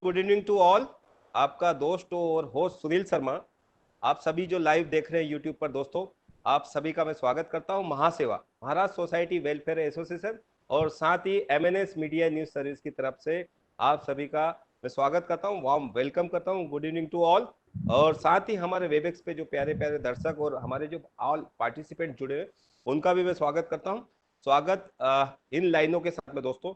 Good evening to all. आपका दोस्त और होस्ट सुनील शर्मा, आप सभी जो लाइव देख रहे हैं यूट्यूब पर दोस्तों, आप सभी का मैं स्वागत करता हूं महासेवा महाराष्ट्र सोसाइटी वेलफेयर एसोसिएशन और साथ ही एमएनएस मीडिया न्यूज सर्विस की तरफ से आप सभी का मैं स्वागत करता हूं, वार्म वेलकम करता हूं। Good evening to all. और साथ ही हमारे वेबएक्स पे जो प्यारे प्यारे दर्शक और हमारे जो ऑल पार्टिसिपेंट जुड़े हैं उनका भी मैं स्वागत करता हूँ। स्वागत इन लाइनों के साथ में दोस्तों,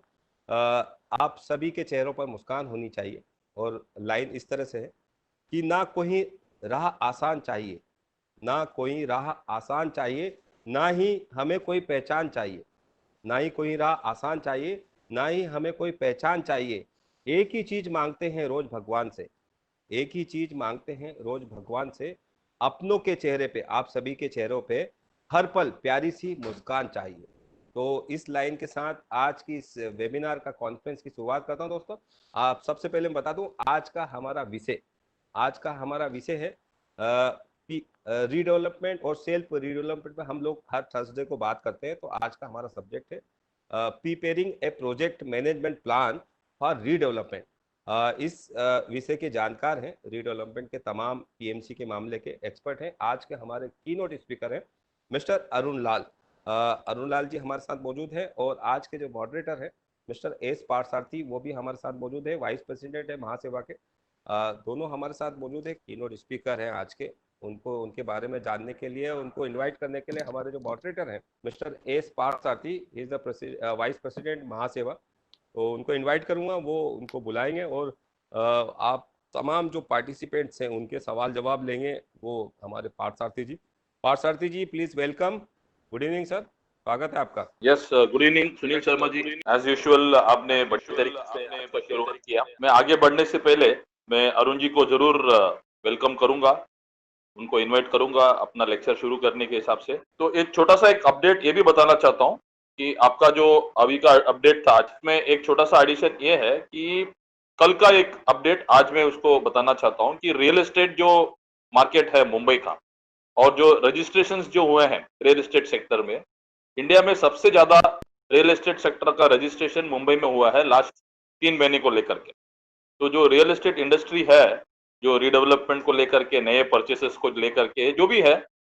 आप सभी के चेहरों पर मुस्कान होनी चाहिए और लाइन इस तरह से है कि ना कोई राह आसान चाहिए, ना कोई राह आसान चाहिए, ना ही हमें कोई पहचान चाहिए, ना ही कोई राह आसान चाहिए, ना ही हमें कोई पहचान चाहिए। एक ही चीज मांगते हैं रोज भगवान से, एक ही चीज मांगते हैं रोज भगवान से, अपनों के चेहरे पे, आप सभी के चेहरों पे हर पल प्यारी सी मुस्कान चाहिए। तो इस लाइन के साथ आज की इस वेबिनार का कॉन्फ्रेंस की शुरुआत करता हूं दोस्तों। आप सबसे पहले मैं बता दूं आज का हमारा विषय है रीडेवलपमेंट और सेल्फ रीडेवलपमेंट पे हम लोग हर थर्सडे को बात करते हैं। तो आज का हमारा सब्जेक्ट है preparing A project management plan for redevelopment. इस विषय के जानकार हैं, रीडेवलपमेंट के तमाम पीएमसी के मामले के एक्सपर्ट हैं। आज के हमारे कीनोट स्पीकर हैं मिस्टर अरुण लाल। अरुण लाल जी हमारे साथ मौजूद है और आज के जो मॉडरेटर है मिस्टर एस पारसारथी, वो भी हमारे साथ मौजूद है, वाइस प्रेसिडेंट है महासेवा के। दोनों हमारे साथ मौजूद है, कीनोट स्पीकर हैं आज के। उनको उनके बारे में जानने के लिए, उनको इनवाइट करने के लिए हमारे जो मॉडरेटर हैं mister S Parthasarathy, is the vice president Mahaseva. तो उनको इनवाइट करूंगा, वो उनको बुलाएंगे और आप तमाम जो पार्टिसिपेंट्स हैं उनके सवाल जवाब लेंगे वो हमारे Parthasarathy ji. Parthasarathy ji please welcome. Good evening sir, स्वागत है आपका। Yes, good evening Sunil Sharma ji. As usual आपने बढ़िया तरीके से आज का शुरुआत किया। मैं आगे बढ़ने से पहले मैं अरुण जी को जरूर वेलकम करूंगा, उनको इनवाइट करूंगा अपना लेक्चर शुरू करने के हिसाब से। तो एक छोटा सा एक अपडेट ये भी बताना चाहता हूँ कि आपका जो अभी का अपडेट था, में एक छोटा सा एडिशन ये है कि कल का एक अपडेट आज मैं उसको बताना चाहता हूँ कि रियल एस्टेट जो मार्केट है मुंबई का, और जो रजिस्ट्रेशन जो हुए हैं रियल एस्टेट सेक्टर में, इंडिया में सबसे ज्यादा रियल एस्टेट सेक्टर का रजिस्ट्रेशन मुंबई में हुआ है लास्ट 3 महीने को लेकर के। तो जो रियल एस्टेट इंडस्ट्री है, जो रीडेवलपमेंट को लेकर के, नए परचेसेस को लेकर के जो भी है,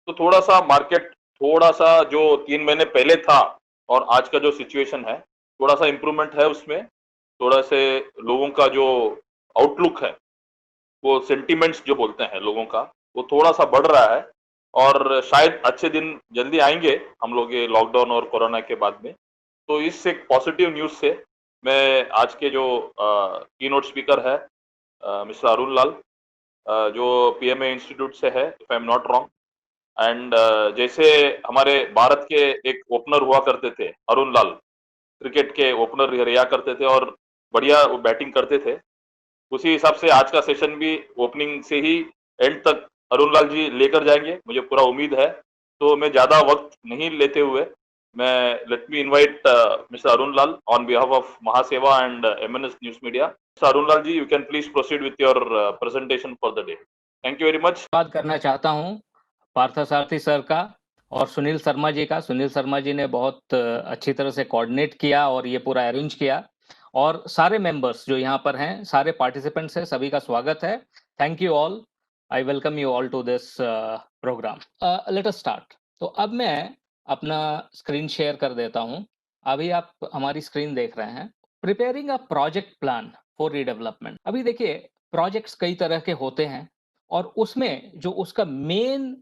तो थोड़ा सा मार्केट, थोड़ा सा जो 3 महीने पहले था और आज का जो सिचुएशन है, थोड़ा सा इंप्रूवमेंट है उसमें। थोड़ा से लोगों का जो आउटलुक है, वो सेंटिमेंट्स जो बोलते हैं लोगों का, वो थोड़ा सा बढ़ रहा है और शायद अच्छे दिन जल्दी आएंगे हम लोग ये लॉकडाउन और कोरोना के बाद में। तो इस एक पॉजिटिव न्यूज से मैं आज के जो कीनोट स्पीकर है मिस्टर अरुण लाल, जो पीएमए इंस्टीट्यूट से है, if I am not wrong, and जैसे हमारे भारत के एक ओपनर हुआ करते थे अरुण लाल, क्रिकेट के ओपनर रहा करते थे और बढ़िया वो बैटिंग करते थे, उसी हिसाब से आज का सेशन भी ओपनिंग से ही एंड तक अरुण लाल जी लेकर जाएंगे, मुझे पूरा उम्मीद है। तो मैं ज्यादा वक्त नहीं लेते हुए मैं let me invite mister Arun Lal on behalf of Mahaseva and MNS news media. Mister Arun Lal ji, you can please proceed with your presentation for the day. Thank you very much. बात करना चाहता हूँ पार्थसारथी सर का और सुनील शर्मा जी का। सुनील शर्मा जी ने बहुत अच्छी तरह से कोऑर्डिनेट किया और ये पूरा अरेंज किया, और सारे मेंबर्स जो यहाँ पर हैं, सारे पार्टिसिपेंट्स हैं, सभी का स्वागत है। Thank you all, I welcome you all to this programme. Let us start. तो अब मैं अपना स्क्रीन शेयर कर देता हूँ। अभी आप हमारी स्क्रीन देख रहे हैं। Preparing a project plan for redevelopment. अभी देखिए, प्रोजेक्ट्स कई तरह के होते हैं और उसमें जो उसका मेन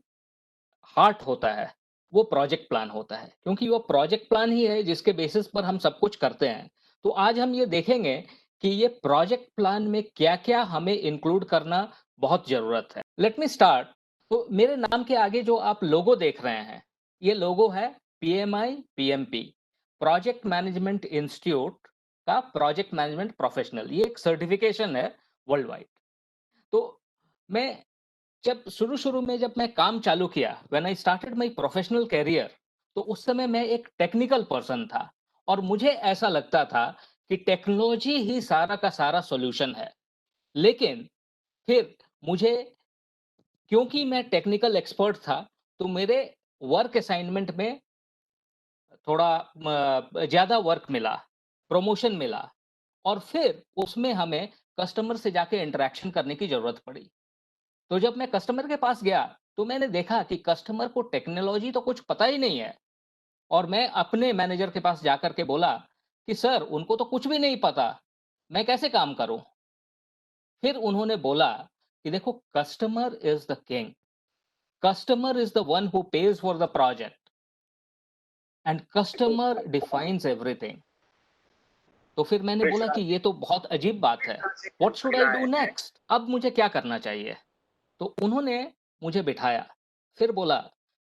हार्ट होता है वो प्रोजेक्ट प्लान होता है, क्योंकि वो प्रोजेक्ट प्लान ही है जिसके बेसिस पर हम सब कुछ करते हैं। तो आज हम ये देखेंगे कि ये प्रोजेक्ट प्लान में क्या-क्या हमें इंक्लूड करना बहुत जरूरत है। Let me start. तो मेरे नाम के आगे जो आप लोगो देख रहे हैं, ये लोगो है PMI PMP, project management institute का प्रोजेक्ट मैनेजमेंट प्रोफेशनल। ये एक सर्टिफिकेशन है वर्ल्ड वाइड। तो मैं जब शुरू में जब मैं काम चालू किया, when I started my professional career, तो उस समय मैं एक टेक्निकल पर्सन था और मुझे ऐसा लगता था कि टेक्नोलॉजी ही सारा का सारा सॉल्यूशन है। लेकिन फिर मुझे, क्योंकि मैं टेक्निकल एक्सपर्ट था, तो मेरे वर्क असाइनमेंट में थोड़ा ज्यादा वर्क मिला, प्रमोशन मिला, और फिर उसमें हमें कस्टमर से जाके इंटरेक्शन करने की जरूरत पड़ी। तो जब मैं कस्टमर के पास गया, तो मैंने देखा कि कस्टमर को टेक्नोलॉजी तो कुछ पता ही नहीं है, और मैं अपने मैनेजर के पास जाकर के बोला कि सर, उनको तो कुछ भी नहीं पता, मैं कैसे काम करूं? फिर उन्होंने बोला कि देखो, customer is the king, customer is the one who page for the project, and customer defines everything. तो फिर मैंने बोला कि ये तो बहुत अजीब बात है, what should I do next? अब मुझे क्या करना चाहिए? तो उन्होंने मुझे बिठाया, फिर बोला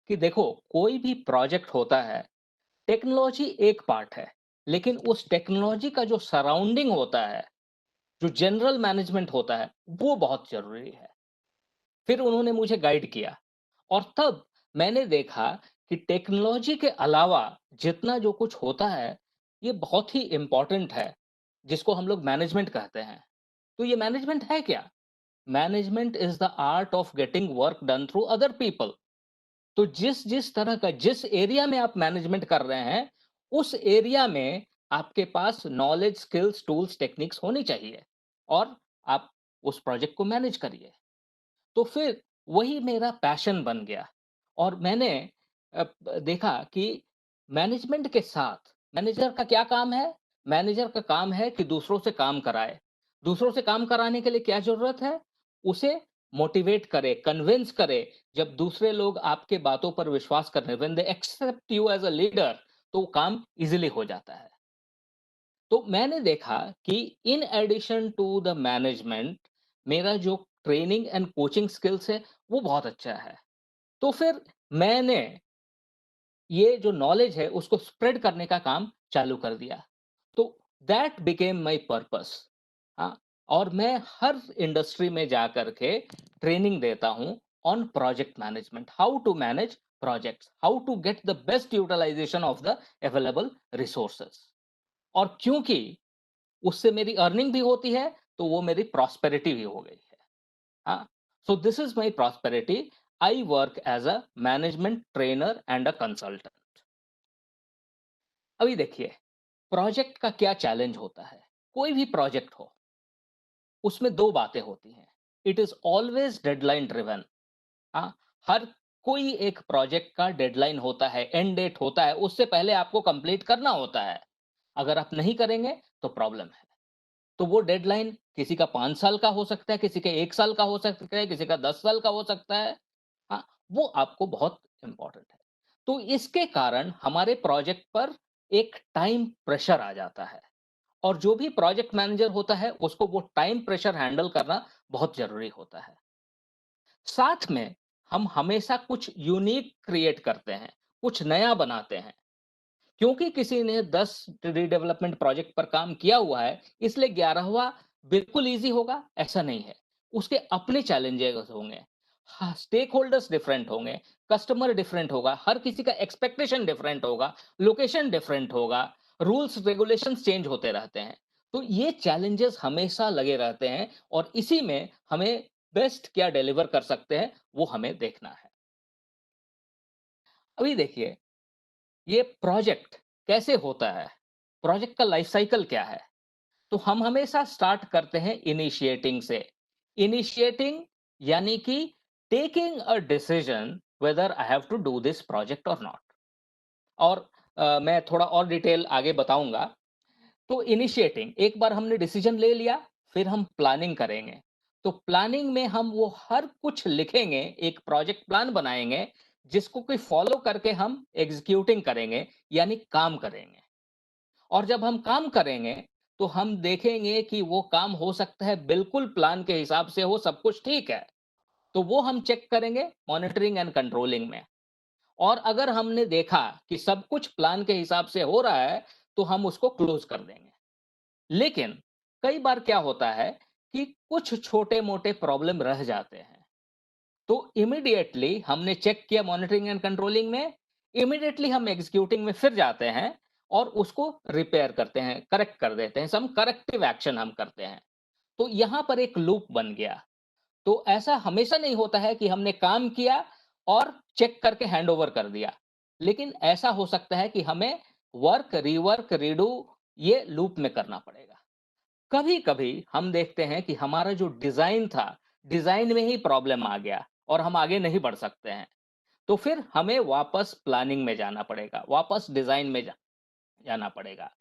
कि देखो, कोई भी प्रोजेक्ट होता है, टेक्नोलॉजी एक पार्ट है, लेकिन उस टेक्नोलॉजी का जो सराउंडिंग होता है, जो जनरल मैनेजमेंट होता है, वो बहुत जरूरी है। फिर उन्होंने मुझे गाइड किया, और तब मैंने देखा कि टेक्नोलॉजी के अलावा जितना जो कुछ होता है, ये बहुत ही इंपॉर्टेंट है, जिसको हम लोग मैनेजमेंट कहते हैं। तो ये मैनेजमेंट है क्या? Management is the art of getting work done through other people. तो जिस जिस तरह का, जिस एरिया में आप मैनेजमेंट कर रहे हैं, उस एरिया में आपके पास नॉलेज, स्किल्स, टूल्स, टेक्निक्स होनी चाहिए, और आप उस प्रोजेक्ट को मैनेज करिए। तो फिर वही मेरा पैशन बन गया, और मैंने देखा कि मैनेजमेंट के साथ मैनेजर का क्या काम है? मैनेजर का काम है कि दूसरों से काम कराए। दूसरों से काम कराने के लिए क्या जरूरत है? उसे मोटिवेट करे, कन्विंस करे। जब दूसरे लोग आपके बातों पर विश्वास करने, when they accept you as a leader, तो वो काम इजीली हो जाता है। तो मैंने देखा कि in addition to the management, मेरा जो ट्रेनिंग एंड कोचिंग स्किल्स है, वो बहुत अच्छा है। तो फिर मैंने ये जो नॉलेज है, उसको स्प्रेड करने का काम चालू कर दिया। तो दैट बिकेम माय पर्पस। हाँ, और मैं हर इंडस्ट्री में जा करके ट्रेनिंग देता हूँ on project management, how to manage projects, how to get the best utilisation of the available resources. और क्योंकि उससे मेरी अर्निंग भी होती है, तो वो मेरी प्रॉस्पेरिटी भी हो गई है। हाँ, so this is my prosperity. I work as a management trainer and a consultant. अभी देखिए, प्रोजेक्ट का क्या चैलेंज होता है? कोई भी प्रोजेक्ट हो, उसमें दो बातें होती हैं। It is always deadline driven. हाँ, हर कोई एक प्रोजेक्ट का डेडलाइन होता है, एंड डेट होता है, उससे पहले आपको कंप्लीट करना होता है। अगर आप नहीं करेंगे, तो प्रॉब्लम है। तो वो डेडलाइन किसी का 5 साल का हो सकता है, किसी के 1 साल का हो सकता है, किसी का 10 साल का हो सकता है। हाँ, वो आपको बहुत इम्पोर्टेंट है। तो इसके कारण हमारे प्रोजेक्ट पर एक टाइम प्रेशर आ जाता है, और जो भी प्रोजेक्ट मैनेजर होता है, उसको वो टाइम प्रेशर हैंडल करना बहुत ज़रूरी होता है। साथ में हम हमेशा कुछ यूनिक क्रिएट करते हैं, कुछ नया बनाते हैं। क्योंकि किसी ने 10 रीडेवलपमेंट प्रोजेक्ट पर काम किया हुआ है, इसलिए 11वां बिल्कुल ईज़ी होगा, ऐसा नहीं है। उसके अपने चैलेंजेस होंगे। हाँ, स्टेक होल्डर्स डिफरेंट होंगे, कस्टमर डिफरेंट होगा, हर किसी का एक्सपेक्टेशन डिफरेंट होगा, लोकेशन डिफरेंट होगा, रूल्स, रेगुलेशंस चेंज होते रहते हैं। तो ये चैलेंजेस हमेशा लगे रहते हैं, और इसी में हमें बेस्ट क्या डिलीवर कर सकते हैं, वो हमें देखना है। अभी देखिए, ये प्रोजेक्ट कैसे होता है? प्रोजेक्ट का लाइफ साइकिल क्या है? तो हम हमेशा स्टार्ट करते हैं इनिशिएटिंग से। इनिशिएटिंग यानी कि taking a decision whether I have to do this project और नॉट। और मैं थोड़ा और डिटेल आगे बताऊंगा। तो इनिशिएटिंग, एक बार हमने डिसीजन ले लिया, फिर हम प्लानिंग करेंगे। तो प्लानिंग में हम वो हर कुछ लिखेंगे, एक प्रोजेक्ट प्लान बनाएंगे, जिसको कोई फॉलो करके हम एग्जीक्यूटिंग करेंगे, यानी काम करेंगे। और जब हम काम करेंगे, तो हम देखेंगे कि वो काम हो सकता है बिल्कुल प्लान के हिसाब से हो, सब कुछ ठीक है। तो वो हम चेक करेंगे मॉनिटरिंग एंड कंट्रोलिंग में। और अगर हमने देखा कि सब कुछ प्लान के हिसाब से हो रहा है, तो हम उसको क्लोज कर देंगे। लेकिन कई बार क्या होता है कि कुछ छोटे-मोटे प्रॉब्लम रह जाते हैं। तो इमीडिएटली हमने चेक किया मॉनिटरिंग एंड कंट्रोलिंग में, इमीडिएटली हम एग्जीक्यूटिंग में फिर जाते हैं, और उसको रिपेयर करते हैं, करेक्ट कर देते हैं, सम करेक्टिव एक्शन हम करते हैं। तो यहां पर एक लूप बन गया। तो ऐसा हमेशा नहीं होता है कि हमने काम किया और चेक करके हैंड ओवर कर दिया। लेकिन ऐसा हो सकता है कि हमें वर्क, रीवर्क, रीडू, ये लूप में करना पड़ेगा। कभी कभी हम देखते हैं कि हमारा जो डिजाइन था, डिजाइन में ही प्रॉब्लम आ गया और हम आगे नहीं बढ़ सकते हैं। तो फिर हमें वापस प्लानिंग में जाना पड़ेगा, वापस डिजाइन में जाना पड़ेगा।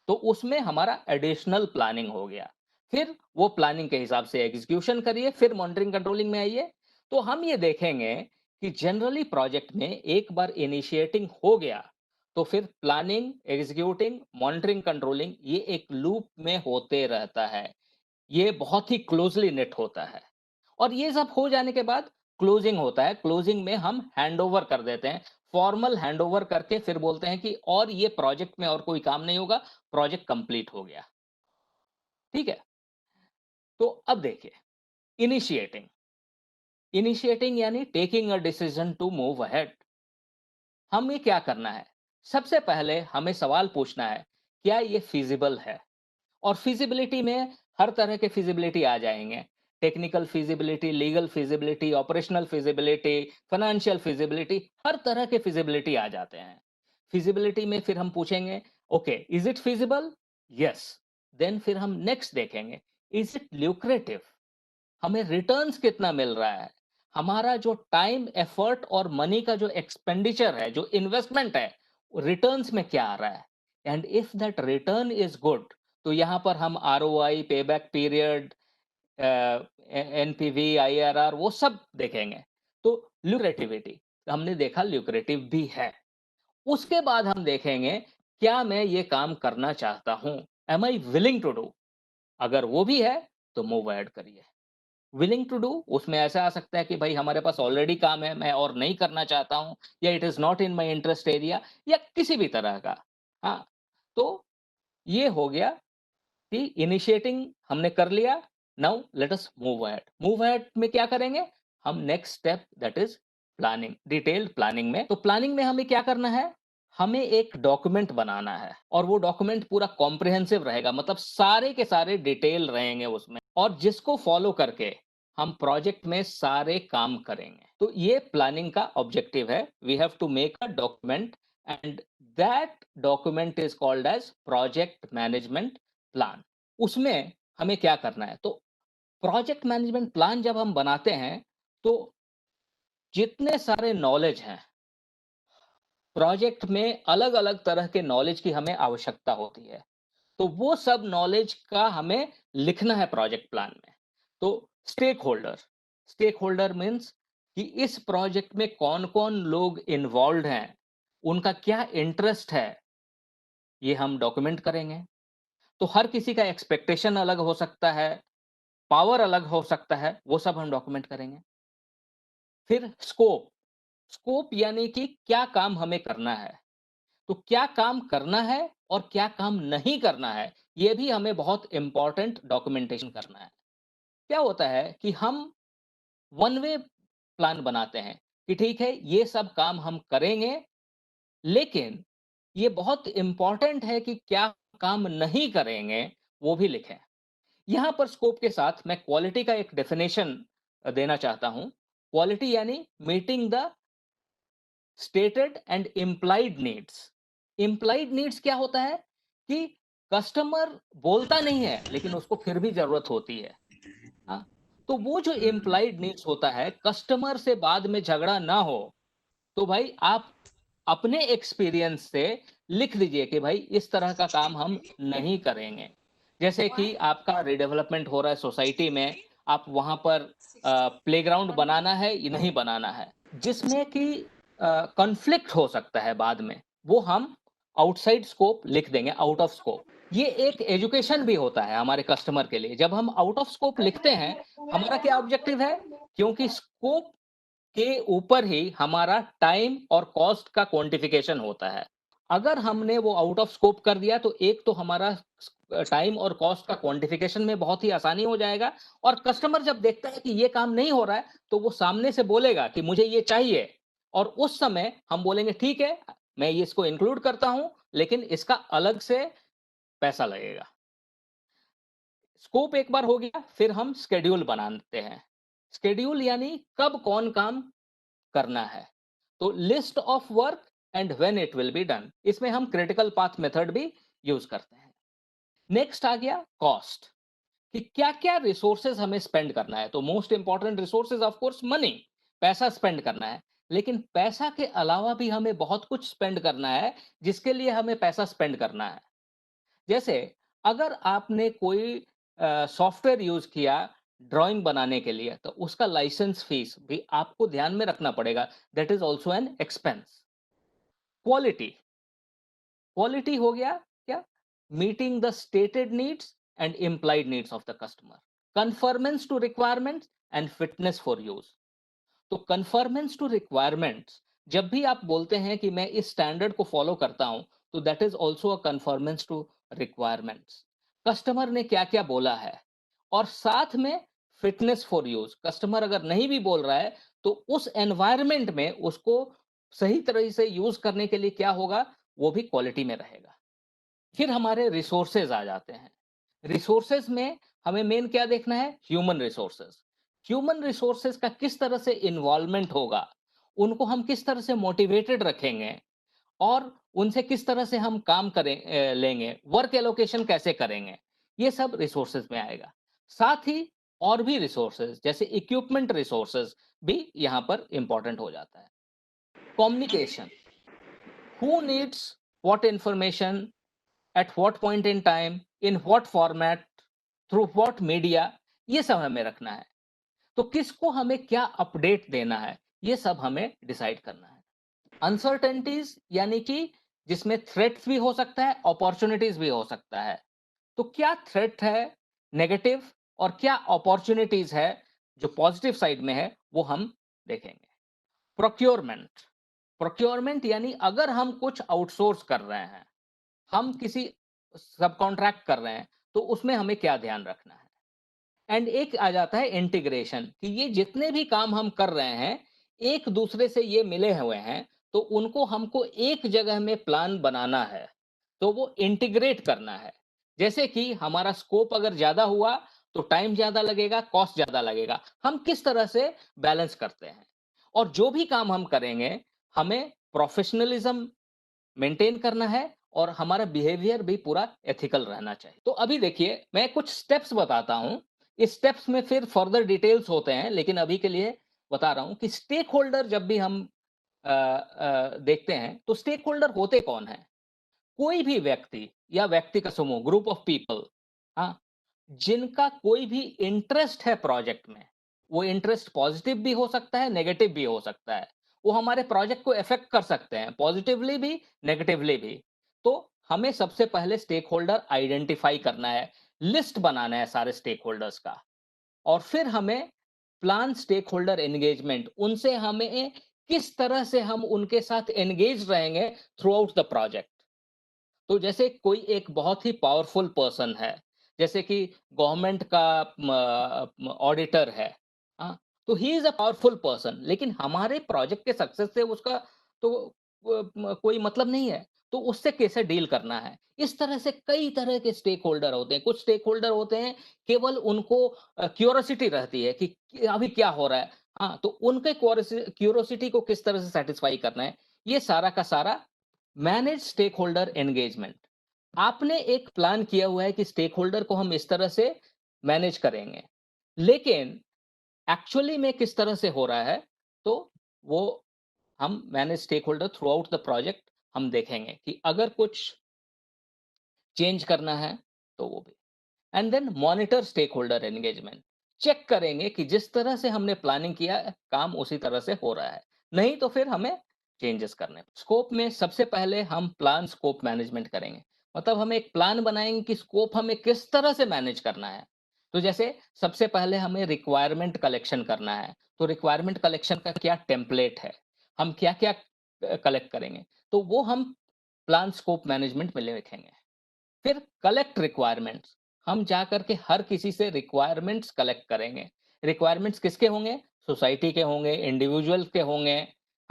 तो उसमें हमारा एडिशनल प्लानिंग हो गया। फिर वो प्लानिंग के हिसाब से एग्जीक्यूशन करिए, फिर मॉनिटरिंग कंट्रोलिंग में आइए। तो हम ये देखेंगे कि जनरली प्रोजेक्ट में एक बार इनिशिएटिंग हो गया, तो फिर प्लानिंग, एग्जीक्यूटिंग, मॉनिटरिंग, कंट्रोलिंग, ये एक लूप में होते रहता है। ये बहुत ही क्लोजली निट होता है। और ये सब हो जाने के बाद क्लोजिंग होता है। क्लोजिंग में हम हैंडओवर कर देते हैं, फॉर्मल हैंडओवर करके फिर बोलते हैं कि और ये प्रोजेक्ट में और कोई काम नहीं होगा, प्रोजेक्ट कंप्लीट हो गया। ठीक है? तो अब देखिए, इनिशिएटिंग। इनिशिएटिंग यानी taking a decision to move ahead. हमें क्या करना है? सबसे पहले हमें सवाल पूछना है, क्या ये फीजिबल है? और फिजिबिलिटी में हर तरह के फिजिबिलिटी आ जाएंगे। Technical feasibility, legal feasibility, operational feasibility, financial feasibility, हर तरह के फिजिबिलिटी आ जाते हैं। फिजिबिलिटी में फिर हम पूछेंगे, okay, is it feasible? Yes. Then फिर हम नेक्स्ट देखेंगे, इज इट ल्यूक्रेटिव? हमें रिटर्न्स कितना मिल रहा है? हमारा जो टाइम, एफर्ट और मनी का जो एक्सपेंडिचर है, जो इन्वेस्टमेंट है, रिटर्न्स में क्या आ रहा है? And if that return is good, तो यहां पर हम ROI, payback period, NPV, IRR, वो सब देखेंगे। तो ल्यूक्रेटिविटी, हमने देखा ल्यूक्रेटिव भी है। उसके बाद हम देखेंगे, क्या मैं ये काम करना चाहता हूं? Am I willing to do? अगर वो भी है तो मूव ऐड करिए। विलिंग टू डू, उसमें ऐसा आ सकता है कि भाई हमारे पास ऑलरेडी काम है, मैं और नहीं करना चाहता हूं, या it is not in my interest area, या किसी भी तरह का। हाँ, तो ये हो गया कि इनिशिएटिंग हमने कर लिया। Now let us move ahead. Move ahead में क्या करेंगे? हम next step, that is planning, detailed planning में। तो प्लानिंग में हमें क्या करना है? हमें एक डॉक्यूमेंट बनाना है, और वो डॉक्यूमेंट पूरा कॉम्प्रिहेंसिव रहेगा, मतलब सारे के सारे डिटेल रहेंगे उसमें, और जिसको फॉलो करके हम प्रोजेक्ट में सारे काम करेंगे। तो ये प्लानिंग का ऑब्जेक्टिव है। We have to make a document, and that document is called as project management plan. उसमें हमें क्या करना है? तो प्रोजेक्ट मैनेजमेंट प्लान जब हम बनाते हैं, तो जितने सारे नॉलेज हैं, प्रोजेक्ट में अलग अलग तरह के नॉलेज की हमें आवश्यकता होती है, तो वो सब नॉलेज का हमें लिखना है प्रोजेक्ट प्लान में। तो stakeholder, stakeholder means कि इस प्रोजेक्ट में कौन कौन लोग इन्वॉल्व हैं, उनका क्या इंटरेस्ट है, ये हम डॉक्यूमेंट करेंगे। तो हर किसी का एक्सपेक्टेशन अलग हो सकता है, पावर अलग हो सकता है, वो सब हम डॉक्यूमेंट करेंगे। फिर स्कोप, स्कोप यानी कि क्या काम हमें करना है। तो क्या काम करना है और क्या काम नहीं करना है, ये भी हमें बहुत इंपॉर्टेंट डॉक्यूमेंटेशन करना है। क्या होता है कि हम वन वे प्लान बनाते हैं कि ठीक है, ये सब काम हम करेंगे, लेकिन ये बहुत इंपॉर्टेंट है कि क्या काम नहीं करेंगे, वो भी लिखें। यहां पर स्कोप के साथ मैं क्वालिटी का एक डेफिनेशन देना चाहता हूं। क्वालिटी यानी meeting the stated and implied needs. Implied needs क्या होता है कि कस्टमर बोलता नहीं है, लेकिन उसको फिर भी जरूरत होती है। हाँ, तो वो जो इम्प्लाइड नीड्स होता है, कस्टमर से बाद में झगड़ा ना हो, तो भाई आप अपने एक्सपीरियंस से लिख दीजिए कि भाई इस तरह का काम हम नहीं करेंगे। जैसे कि आपका रिडेवलपमेंट हो रहा है सोसाइटी में, आप वहां पर प्लेग्राउंड बनाना है या नहीं बनाना है, जिसमें कि कॉन्फ्लिक्ट हो सकता है बाद में, वो हम आउटसाइड स्कोप लिख देंगे, आउट ऑफ स्कोप। ये एक एजुकेशन भी होता है हमारे कस्टमर के लिए। जब हम आउट ऑफ स्कोप लिखते हैं, हमारा क्या ऑब्जेक्टिव है? क्योंकि स्कोप के ऊपर ही हमारा टाइम और कॉस्ट का क्वांटिफिकेशन होता है। अगर हमने वो आउट ऑफ स्कोप कर दिया, तो एक तो हमारा टाइम और कॉस्ट का क्वांटिफिकेशन में बहुत ही आसानी हो जाएगा, और कस्टमर जब देखता है कि ये काम नहीं हो रहा है, तो वो सामने से बोलेगा कि मुझे ये चाहिए, और उस समय हम बोलेंगे ठीक है, मैं ये इसको इंक्लूड करता हूं, लेकिन इसका अलग से पैसा लगेगा। स्कोप एक बार हो गया, फिर हम शेड्यूल बनाते हैं। शेड्यूल यानी कब कौन काम करना है। तो list of work and when it will be done, इसमें हम क्रिटिकल पाथ मेथड भी यूज करते हैं। नेक्स्ट आ गया कॉस्ट। कि क्या-क्या रिसोर्सेज हमें स्पेंड करना है। तो most important resource is of course money, पैसा स्पेंड करना है। लेकिन पैसा के अलावा भी हमें बहुत कुछ स्पेंड करना है, जिसके लिए हमें पैसा स्पेंड करना है। जैसे अगर आपने कोई सॉफ्टवेयर यूज़ किया ड्राइंग बनाने के लिए, तो उसका लाइसेंस फीस भी आपको ध्यान में रखना पड़ेगा। That is also an expense. Quality, quality हो गया क्या? Meeting the stated needs and implied needs of the customer. Conformance to requirements and fitness for use. तो कन्फर्मेंस टू रिक्वायरमेंट्स, जब भी आप बोलते हैं कि मैं इस स्टैंडर्ड को फॉलो करता हूं, तो that is also a conformance to requirements. Customer ने क्या क्या बोला है, और साथ में फिटनेस फॉर यूज। कस्टमर अगर नहीं भी बोल रहा है, तो उस एनवायरमेंट में उसको सही तरह से यूज करने के लिए क्या होगा, वो भी क्वालिटी में रहेगा। फिर हमारे रिसोर्सेज आ जाते हैं। रिसोर्सेज में हमें मेन क्या देखना है, ह्यूमन रिसोर्सेज। ह्यूमन रिसोर्सेज का किस तरह से इन्वॉल्वमेंट होगा, उनको हम किस तरह से मोटिवेटेड रखेंगे, और उनसे किस तरह से हम काम लेंगे, वर्क एलोकेशन कैसे करेंगे, ये सब रिसोर्सेज में आएगा। साथ ही और भी रिसोर्सेज जैसे इक्विपमेंट रिसोर्सेज भी यहाँ पर इंपॉर्टेंट हो जाता है। Communication, who needs what information at what point in time, in what format, through what media, ये सब हमें रखना है। तो किसको हमें क्या अपडेट देना है, ये सब हमें डिसाइड करना है। अनसर्टेनिटीज यानी कि जिसमें थ्रेट्स भी हो सकता है, अपॉर्चुनिटीज भी हो सकता है। तो क्या थ्रेट है नेगेटिव, और क्या अपॉर्चुनिटीज है जो पॉजिटिव साइड में है, वो हम देखेंगे। प्रोक्योरमेंट, प्रोक्योरमेंट यानी अगर हम कुछ आउटसोर्स कर रहे हैं, हम किसी सब कॉन्ट्रैक्ट कर रहे हैं, तो उसमें हमें क्या ध्यान रखना है। एंड एक आ जाता है इंटीग्रेशन, कि ये जितने भी काम हम कर रहे हैं, एक दूसरे से ये मिले हुए हैं, तो उनको हमको एक जगह में प्लान बनाना है, तो वो इंटीग्रेट करना है। जैसे कि हमारा स्कोप अगर ज्यादा हुआ, तो टाइम ज्यादा लगेगा, कॉस्ट ज्यादा लगेगा। हम किस तरह से बैलेंस करते हैं, और जो भी काम हम करेंगे, हमें प्रोफेशनलिज्म मेंटेन करना है, और हमारा बिहेवियर भी पूरा एथिकल रहना चाहिए। तो अभी देखिए, मैं कुछ स्टेप्स बताता हूं। इस स्टेप्स में फिर फर्दर डिटेल्स होते हैं, लेकिन अभी के लिए बता रहा हूं कि स्टेक होल्डर जब भी हम देखते हैं, तो स्टेक होल्डर होते कौन है? कोई भी व्यक्ति या व्यक्ति का समूह, ग्रुप ऑफ पीपल, हाँ, जिनका कोई भी इंटरेस्ट है प्रोजेक्ट में। वो इंटरेस्ट पॉजिटिव भी हो सकता है, नेगेटिव भी हो सकता है। वो हमारे प्रोजेक्ट को इफेक्ट कर सकते हैं, पॉजिटिवली भी, नेगेटिवली भी। तो हमें सबसे पहले स्टेक होल्डर आइडेंटिफाई करना है, लिस्ट बनाना है सारे स्टेक होल्डर्स का, और फिर हमें प्लान स्टेक होल्डर एंगेजमेंट, उनसे हमें किस तरह से हम उनके साथ एंगेज रहेंगे थ्रू आउट द प्रोजेक्ट। तो जैसे कोई एक बहुत ही पावरफुल पर्सन है, जैसे कि गवर्नमेंट का ऑडिटर है, हाँ, तो he is a powerful person, लेकिन हमारे प्रोजेक्ट के सक्सेस से उसका तो कोई मतलब नहीं है। तो उससे कैसे डील करना है, इस तरह से कई तरह के स्टेक होल्डर होते हैं। कुछ स्टेक होल्डर होते हैं, केवल उनको क्यूरोसिटी रहती है कि अभी क्या हो रहा है, हाँ, तो उनके क्यूरोसिटी को किस तरह से सेटिस्फाई करना है, ये सारा का सारा मैनेज स्टेक होल्डर एंगेजमेंट। आपने एक प्लान किया हुआ है कि स्टेक होल्डर को हम इस तरह से मैनेज करेंगे, लेकिन एक्चुअली में किस तरह से हो रहा है, तो वो हम manage stakeholder throughout the project हम देखेंगे कि अगर कुछ चेंज करना है, तो वो भी। And then monitor stakeholder engagement, check करेंगे कि जिस तरह से हमने प्लानिंग किया है, काम उसी तरह से हो रहा है। नहीं तो फिर हमें चेंजेस करने। स्कोप में सबसे पहले हम प्लान स्कोप मैनेजमेंट करेंगे। मतलब हम एक प्लान बनाएंगे कि स्कोप हमें किस तरह से मैनेज करना है। तो जैसे सबसे पहले हमें रिक्वायरमेंट कलेक्शन करना है, तो रिक्वायरमेंट कलेक्शन का क्या टेम्पलेट है, हम क्या क्या कलेक्ट करेंगे, तो वो हम प्लान स्कोप मैनेजमेंट में लिखेंगे। फिर कलेक्ट रिक्वायरमेंट्स, हम जा करके हर किसी से रिक्वायरमेंट्स कलेक्ट करेंगे। रिक्वायरमेंट्स किसके होंगे? सोसाइटी के होंगे, इंडिविजुअल के होंगे,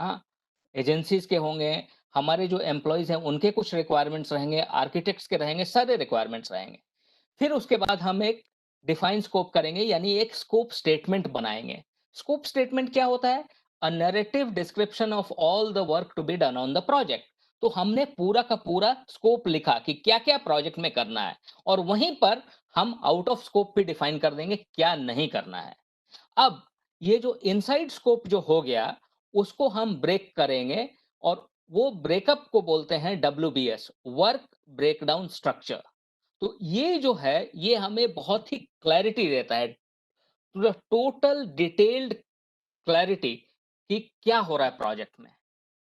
हाँ, एजेंसीज के होंगे, हमारे जो एम्प्लॉयज हैं उनके कुछ रिक्वायरमेंट्स रहेंगे, आर्किटेक्ट्स के रहेंगे, सारे रिक्वायरमेंट्स रहेंगे। फिर उसके बाद हम एक डिफाइन स्कोप करेंगे, यानी एक स्कोप स्टेटमेंट बनाएंगे। स्कोप स्टेटमेंट क्या होता है? A narrative description of all the work to be done on the project. तो हमने पूरा का पूरा स्कोप लिखा कि क्या-क्या प्रोजेक्ट में करना है और वहीं पर हम आउट ऑफ स्कोप भी डिफाइन कर देंगे क्या नहीं करना है। अब ये जो इनसाइड स्कोप जो हो गया, उसको हम ब्रेक करेंगे और वो ब्रेकअप को बोलते हैं डब्ल्यूबीएस, वर्क ब्रेकडाउन स्ट्रक्चर। तो ये जो है, ये हमें बहुत ही क्लैरिटी देता है, पूरा टोटल डिटेल्ड क्लैरिटी कि क्या हो रहा है प्रोजेक्ट में।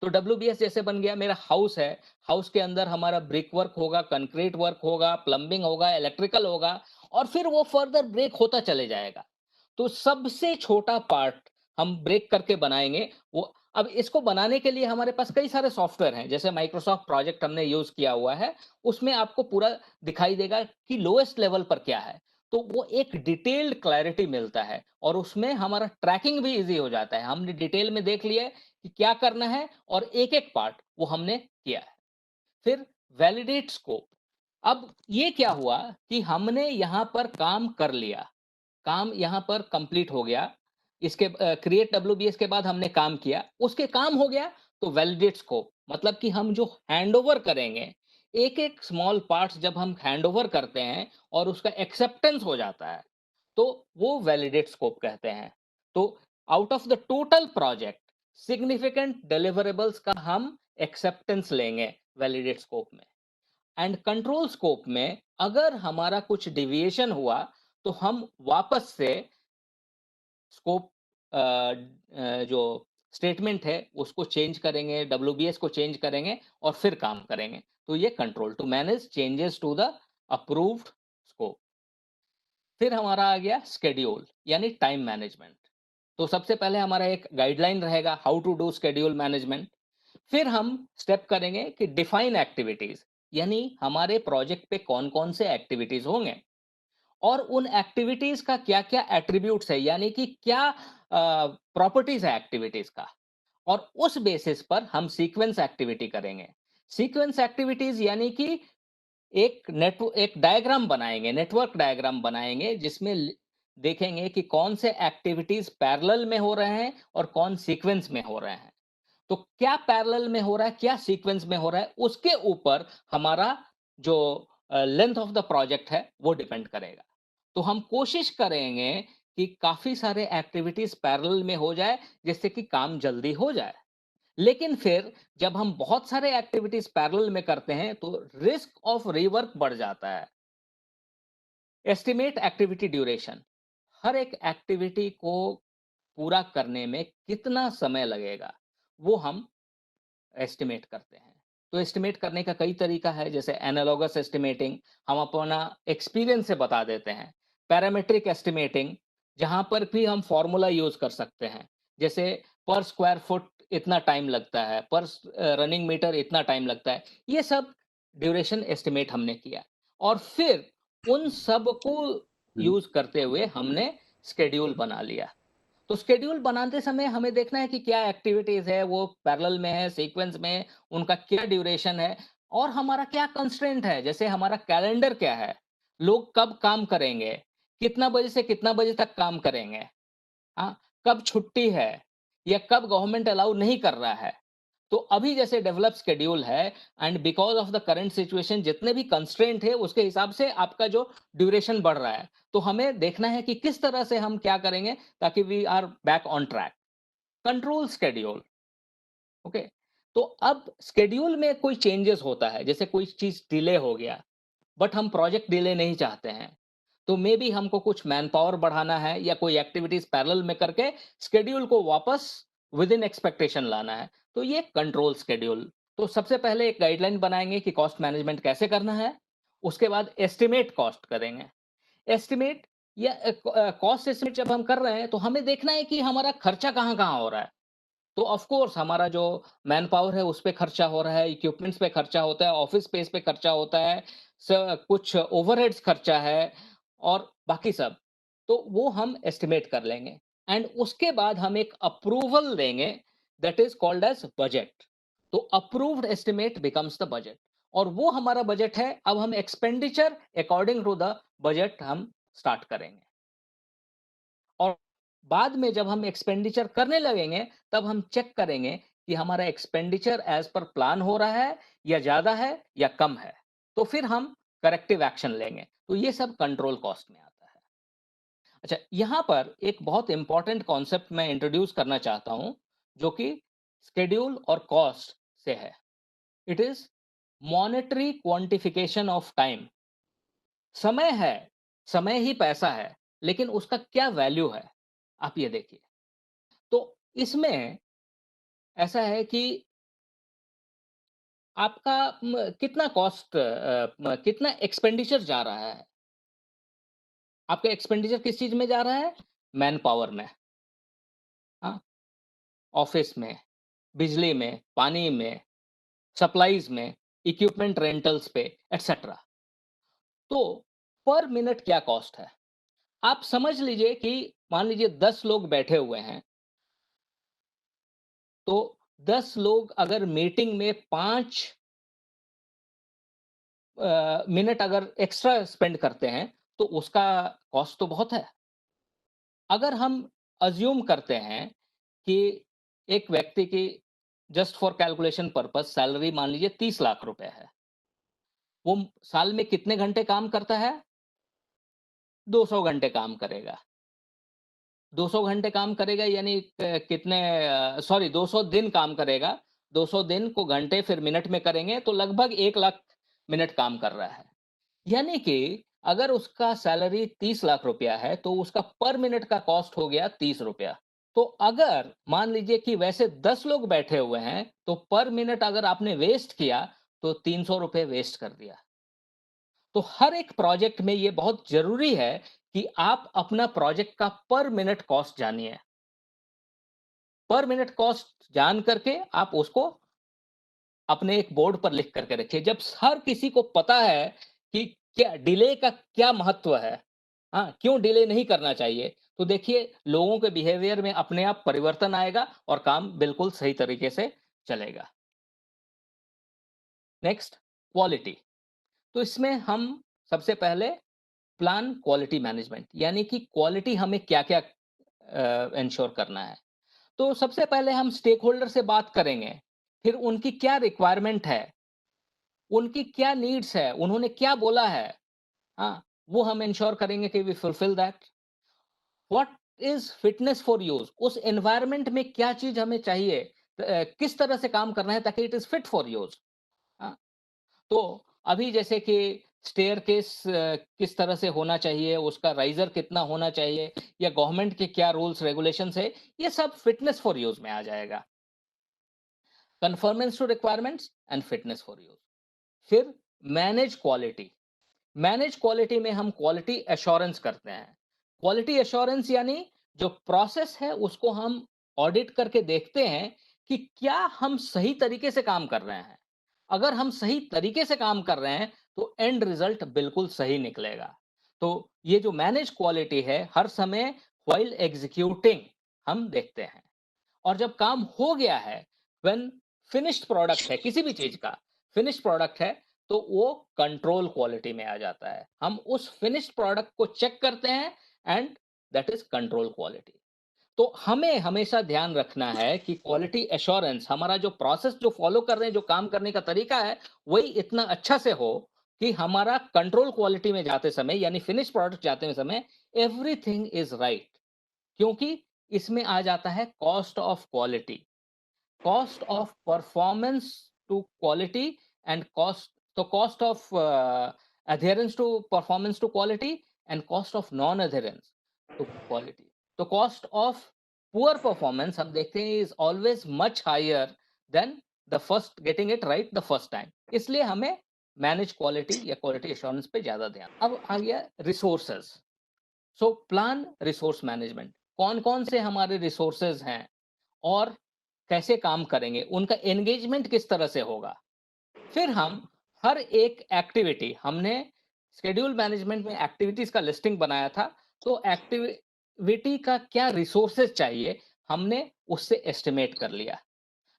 तो डब्ल्यूबीएस जैसे बन गया, मेरा हाउस है, हाउस के अंदर हमारा ब्रिक वर्क होगा, कंक्रीट वर्क होगा, प्लंबिंग होगा, इलेक्ट्रिकल होगा और फिर वो फर्दर ब्रेक होता चले जाएगा। तो सबसे छोटा पार्ट हम ब्रेक करके बनाएँगे। वो अब इसको बनाने के लिए हमारे पास कई सारे सॉफ्टवेयर हैं, जैसे माइक्रोसॉफ्ट प्रोजेक्ट हमने यूज़ किया हुआ है, उसमें आपको पूरा दिखाई देगा कि लोएस्ट लेवल पर क्या है। तो वो एक डिटेल्ड क्लैरिटी मिलता है और उसमें हमारा ट्रैकिंग भी ईज़ी हो जाता है। हमने डिटेल में देख लिया है कि क्या करना है और एक-एक पार्ट वो हमने किया है। फिर वैलिडेट स्कोप। अब ये क्या हुआ कि हमने यहाँ पर काम कर लिया, काम यहाँ पर कंप्लीट हो गया। इसके क्रिएट डब्ल्यूबीएस के बाद हमने काम किया, उसके काम हो गया तो वैलिडेट स्कोप मतलब कि हम जो हैंडओवर करेंगे, एक-एक स्मॉल पार्ट्स जब हम हैंडओवर करते हैं और उसका एक्सेप्टेंस हो जाता है, तो वो वैलिडेट स्कोप कहते हैं। तो out of the total project significant deliverables का हम एक्सेप्टेंस लेंगे वैलिडेट स्कोप में। एंड कंट्रोल स्कोप में अगर हमारा कुछ डिविएशन हुआ तो हम वापस से स्कोप जो स्टेटमेंट है उसको चेंज करेंगे, डब्ल्यूबीएस को चेंज करेंगे और फिर काम करेंगे। तो ये control to manage changes to the approved scope. फिर हमारा आ गया शेड्यूल यानी टाइम मैनेजमेंट। तो सबसे पहले हमारा एक गाइडलाइन रहेगा how to do schedule management. फिर हम स्टेप करेंगे कि डिफाइन एक्टिविटीज यानी हमारे प्रोजेक्ट पे कौन-कौन से एक्टिविटीज होंगे और उन एक्टिविटीज का क्या-क्या एट्रीब्यूट्स है यानी कि क्या प्रॉपर्टीज है एक्टिविटीज का और उस बेसिस पर हम सीक्वेंस एक्टिविटी करेंगे। सीक्वेंस एक्टिविटीज यानी कि एक डायग्राम बनाएँगे, नेटवर्क डायग्राम बनाएँगे जिसमें देखेंगे कि कौन से एक्टिविटीज़ पैरेलल में हो रहे हैं और कौन सीक्वेंस में हो रहे हैं। तो क्या पैरेलल में हो रहा है, क्या सीक्वेंस में हो रहा है, उसके ऊपर हमारा जो लेंथ ऑफ द प्रोजेक्ट है, वो डिपेंड करेगा। तो हम कोशिश करेंगे कि काफ़ी सारे एक्टिविटीज़ पैरेलल में हो जाए, जिससे कि काम जल्दी हो जाए। लेकिन फिर जब हम बहुत सारे एक्टिविटीज़ पैरेलल में करते हैं, तो रिस्क ऑफ रीवर्क बढ़ जाता है। एस्टिमेट एक्टिविटी ड्यूरेशन, हर एक एक्टिविटी को पूरा करने में कितना समय लगेगा, वो हम एस्टिमेट करते हैं। तो एस्टिमेट करने का कई तरीका है जैसे एनालॉगस एस्टिमेटिंग, हम अपना एक्सपीरियंस से बता देते हैं। पैरामीट्रिक एस्टिमेटिंग, जहाँ पर भी हम फॉर्मूला यूज़ कर सकते हैं। जैसे पर स्क्वायर फुट इतना टाइम लगता है, पर रनिंग मीटर इतना टाइम लगता है। ये सब ड्यूरेशन एस्टिमेट हमने किया और फिर उन सब को यूज़ करते हुए हमने शेड्यूल बना लिया। तो शेड्यूल बनाते समय हमें देखना है कि क्या एक्टिविटीज है वो पैरेलल में है, सीक्वेंस में है, उनका क्या ड्यूरेशन है और हमारा क्या कंस्ट्रेंट है। जैसे हमारा कैलेंडर क्या है, लोग कब काम करेंगे, कितना बजे से कितना बजे तक काम करेंगे, हाँ, कब छुट्टी है या कब गवर्नमेंट अलाउ नहीं कर रहा है। तो अभी जैसे डेवलप शेड्यूल है and because of the current situation जितने भी कंस्ट्रेंट है उसके हिसाब से आपका जो ड्यूरेशन बढ़ रहा है। तो हमें देखना है कि किस तरह से हम क्या करेंगे ताकि we are back on track. Control schedule, okay. तो अब शेड्यूल में कोई चेंजेस होता है, जैसे कोई चीज डिले हो गया बट हम प्रोजेक्ट डिले नहीं चाहते हैं, तो मे बी हमको कुछ मैन पावर बढ़ाना है या कोई एक्टिविटीज पैरेलल में करके शेड्यूल को वापस विद इन एक्सपेक्टेशन लाना है। तो ये कंट्रोल शेड्यूल। तो सबसे पहले एक गाइडलाइन बनाएंगे कि कॉस्ट मैनेजमेंट कैसे करना है, उसके बाद एस्टिमेट कॉस्ट करेंगे। एस्टिमेट या कॉस्ट एस्टिमेट जब हम कर रहे हैं तो हमें देखना है कि हमारा खर्चा कहाँ कहाँ हो रहा है। तो ऑफ कोर्स हमारा जो मैन पावर है उस पे खर्चा हो रहा है, इक्विपमेंट्स पे खर्चा होता है, ऑफिस स्पेस पे खर्चा होता है, कुछ ओवरहेड्स खर्चा है और बाकी सब। तो वो हम एस्टिमेट कर लेंगे एंड उसके बाद हम एक अप्रूवल देंगे that is called as budget. तो approved estimate becomes the budget और वो हमारा बजट है। अब हम expenditure according to the budget हम स्टार्ट करेंगे और बाद में जब हम एक्सपेंडिचर करने लगेंगे तब हम चेक करेंगे कि हमारा एक्सपेंडिचर एज पर प्लान हो रहा है या ज्यादा है या कम है, तो फिर हम करेक्टिव एक्शन लेंगे। तो ये सब कंट्रोल कॉस्ट में आता है। अच्छा, यहाँ पर एक बहुत इंपॉर्टेंट कॉन्सेप्ट मैं इंट्रोड्यूस करना चाहता हूँ, जो कि शेड्यूल और कॉस्ट से है। It is monetary quantification of time. समय है, समय ही पैसा है, लेकिन उसका क्या वैल्यू है, आप ये देखिए। तो इसमें ऐसा है कि आपका कितना कॉस्ट, कितना एक्सपेंडिचर जा रहा है। आपका एक्सपेंडिचर किस चीज में जा रहा है? मैन पावर में, हाँ, ऑफिस में, बिजली में, पानी में, सप्लाईज में, इक्विपमेंट रेंटल्स पे, एटसेट्रा। तो पर मिनट क्या कॉस्ट है? आप समझ लीजिए कि मान लीजिए 10 लोग बैठे हुए हैं, तो 10 लोग अगर मीटिंग में 5 मिनट अगर एक्स्ट्रा स्पेंड करते हैं, तो उसका कॉस्ट तो बहुत है। अगर हम अज्यूम करते हैं कि एक व्यक्ति की, just for calculation purpose, salary मान लीजिए 30 लाख रुपए है। वो साल में कितने घंटे काम करता है? 200 घंटे काम करेगा। 200 घंटे काम करेगा यानी कितने, सॉरी, 200 दिन काम करेगा। 200 दिन को घंटे फिर मिनट में करेंगे तो लगभग 1 लाख मिनट काम कर रहा है। यानी कि अगर उसका सैलरी 30 लाख रुपया है, तो उसका पर मिनट का कॉस्ट हो गया 30 रुपया। तो अगर मान लीजिए कि वैसे 10 लोग बैठे हुए हैं, तो पर मिनट अगर आपने वेस्ट किया, तो 300 रुपए वेस्ट कर दिया। तो हर एक प्रोजेक्ट में ये बहुत जरूरी है कि आप अपना प्रोजेक्ट का पर मिनट कॉस्ट जानिए। पर मिनट कॉस्ट जान करके आप उसको अपने एक बोर्ड पर लिख करके रखिए। जब हर किसी को पता है कि क्या डिले का क्या महत्व है, हाँ, क्यों डिले नहीं करना चाहिए, तो देखिए लोगों के बिहेवियर में अपने आप परिवर्तन आएगा और काम बिल्कुल सही तरीके से चलेगा। Next, quality. तो इसमें हम सबसे पहले प्लान क्वालिटी मैनेजमेंट, यानी कि क्वालिटी हमें क्या-क्या इंश्योर करना है। तो सबसे पहले हम स्टेक होल्डर से बात करेंगे, फिर उनकी क्या रिक्वायरमेंट है, उनकी क्या नीड्स है, उन्होंने क्या बोला है, हाँ, वो हम इंश्योर करेंगे कि we fulfil that. What is fitness for use, उस एनवायरनमेंट में क्या चीज हमें चाहिए, किस तरह से काम करना है ताकि it is fit for use. तो अभी जैसे कि स्टेयर केस किस तरह से होना चाहिए, उसका राइजर कितना होना चाहिए, या गवर्नमेंट के क्या रूल्स रेगुलेशंस है, ये सब फिटनेस फॉर यूज में आ जाएगा। Conformance to requirements and fitness for use. फिर मैनेज क्वालिटी। मैनेज क्वालिटी में हम क्वालिटी एश्योरेंस करते हैं। क्वालिटी एश्योरेंस यानी जो प्रोसेस है उसको हम ऑडिट करके देखते हैं कि क्या हम सही तरीके से काम कर रहे हैं। अगर हम सही तरीके से काम कर रहे हैं, तो एंड रिजल्ट बिल्कुल सही निकलेगा। तो ये जो मैनेज क्वालिटी है, हर समय व्हाइल एग्जीक्यूटिंग हम देखते हैं। और जब काम हो गया है, व्हेन फिनिश्ड प्रोडक्ट है, किसी भी चीज का फिनिश्ड प्रोडक्ट है, तो वो कंट्रोल क्वालिटी में आ जाता है। हम उस फिनिश्ड प्रोडक्ट को चेक करते हैं and that is control quality. तो हमें हमेशा ध्यान रखना है कि क्वालिटी एश्योरेंस, हमारा जो प्रोसेस जो फॉलो कर रहे हैं, जो काम करने का तरीका है, वही इतना अच्छा से हो कि हमारा कंट्रोल क्वालिटी में जाते समय, यानी फिनिश प्रोडक्ट जाते समय, एवरीथिंग इज राइट। क्योंकि इसमें आ जाता है cost of quality, cost of performance to quality, and cost, तो cost of adherence to performance to quality, and cost of non adherence to quality। तो कॉस्ट ऑफ पुअर परफॉर्मेंस हम देखते हैं is always much higher than the first getting it right the first time. इसलिए हमें manage quality या quality assurance पे ज्यादा ध्यान। अब आ गया resources. So plan resource management, कौन कौन से हमारे रिसोर्सेज हैं और कैसे काम करेंगे, उनका एंगेजमेंट किस तरह से होगा। फिर हम हर एक एक्टिविटी, हमने शेड्यूल मैनेजमेंट में एक्टिविटीज का लिस्टिंग बनाया था, तो एक्टिविटी का क्या रिसोर्सेज चाहिए, हमने उससे एस्टिमेट कर लिया।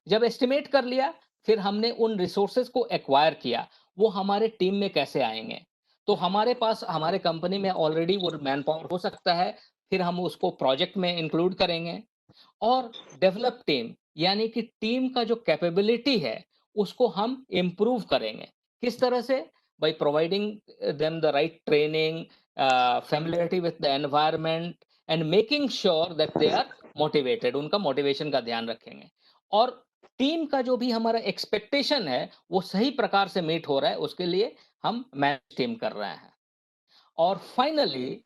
जब एस्टिमेट कर लिया, फिर हमने उन रिसोर्सेज को एक्वायर किया, वो हमारे टीम में कैसे आएंगे। तो हमारे पास, हमारे कंपनी में ऑलरेडी वो मैन पावर हो सकता है, फिर हम उसको प्रोजेक्ट में इंक्लूड करेंगे। और डेवलप टीम, यानी कि टीम का जो कैपेबिलिटी है उसको हम इम्प्रूव करेंगे। किस तरह से? By providing them the right training, familiarity with the environment and making sure that they are motivated, उनका मोटिवेशन का ध्यान रखेंगे। और टीम का जो भी हमारा एक्सपेक्टेशन है वो सही प्रकार से मीट हो रहा है, उसके लिए हम मैनेज टीम कर रहे हैं। और फाइनली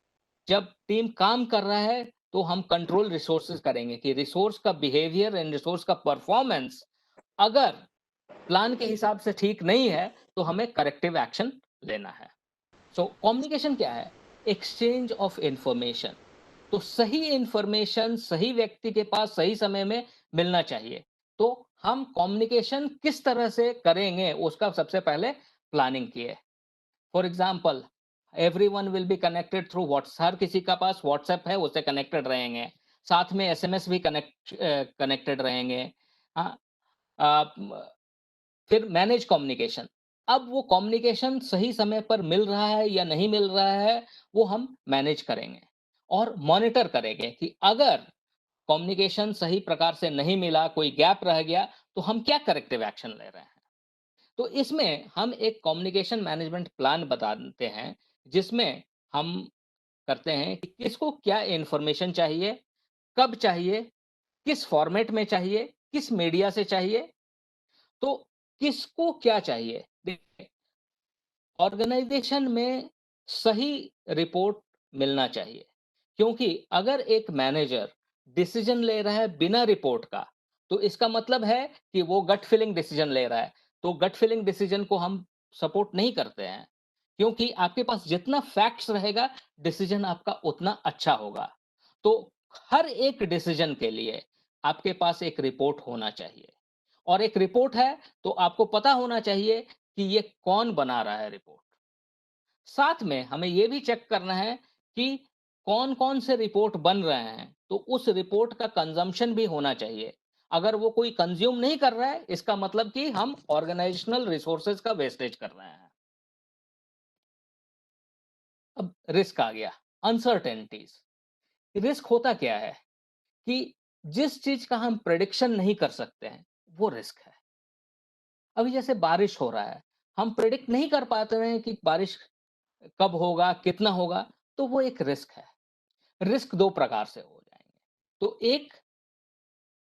जब टीम काम कर रहा है तो हम कंट्रोल रिसोर्सेज करेंगे कि रिसोर्स का बिहेवियर एंड रिसोर्स का परफॉर्मेंस अगर प्लान के हिसाब से ठीक नहीं है तो हमें करेक्टिव एक्शन लेना है। सो कम्युनिकेशन क्या है? Exchange of information. तो सही इंफॉर्मेशन सही व्यक्ति के पास सही समय में मिलना चाहिए। तो हम कम्युनिकेशन किस तरह से करेंगे उसका सबसे पहले प्लानिंग किए। For example, everyone will be connected through whats, हर किसी का पास व्हाट्सएप है, उससे कनेक्टेड रहेंगे। साथ में एसएमएस भी कनेक्टेड रहेंगे। हाँ, फिर मैनेज कम्युनिकेशन। अब वो कम्युनिकेशन सही समय पर मिल रहा है या नहीं मिल रहा है वो हम मैनेज करेंगे और मॉनिटर करेंगे कि अगर कम्युनिकेशन सही प्रकार से नहीं मिला, कोई गैप रह गया, तो हम क्या करेक्टिव एक्शन ले रहे हैं। तो इसमें हम एक कम्युनिकेशन मैनेजमेंट प्लान बताते हैं जिसमें हम करते हैं कि किसको क्या इंफॉर्मेशन चाहिए, कब चाहिए, किस फॉर्मेट में चाहिए, किस मीडिया से चाहिए, तो किसको क्या चाहिए। देखिए, ऑर्गेनाइजेशन में सही रिपोर्ट मिलना चाहिए, क्योंकि अगर एक मैनेजर डिसीजन ले रहा है बिना रिपोर्ट का तो इसका मतलब है कि वो गट फीलिंग डिसीजन ले रहा है। तो गट फीलिंग डिसीजन को हम सपोर्ट नहीं करते हैं, क्योंकि आपके पास जितना फैक्ट्स रहेगा डिसीजन आपका उतना अच्छा होगा। तो हर एक डिसीजन के लिए आपके पास एक रिपोर्ट होना चाहिए, और एक रिपोर्ट है तो आपको पता होना चाहिए कि ये कौन बना रहा है रिपोर्ट। साथ में हमें ये भी चेक करना है कि कौन-कौन से रिपोर्ट बन रहे हैं, तो उस रिपोर्ट का कंजम्पशन भी होना चाहिए। अगर वो कोई कंज्यूम नहीं कर रहा है, इसका मतलब कि हम ऑर्गेनाइजेशनल रिसोर्सेज का वेस्टेज कर रहे हैं। अब रिस्क आ गया, अनसर्टेनिटीज। रिस्क होता क्या है कि जिस चीज का हम प्रेडिक्शन नहीं कर सकते हैं, वो रिस्क है। अभी जैसे बारिश हो रहा है, हम प्रेडिक्ट नहीं कर पाते हैं कि बारिश कब होगा, कितना होगा, तो वो एक रिस्क है। रिस्क 2 प्रकार से हो जाएँगे। तो एक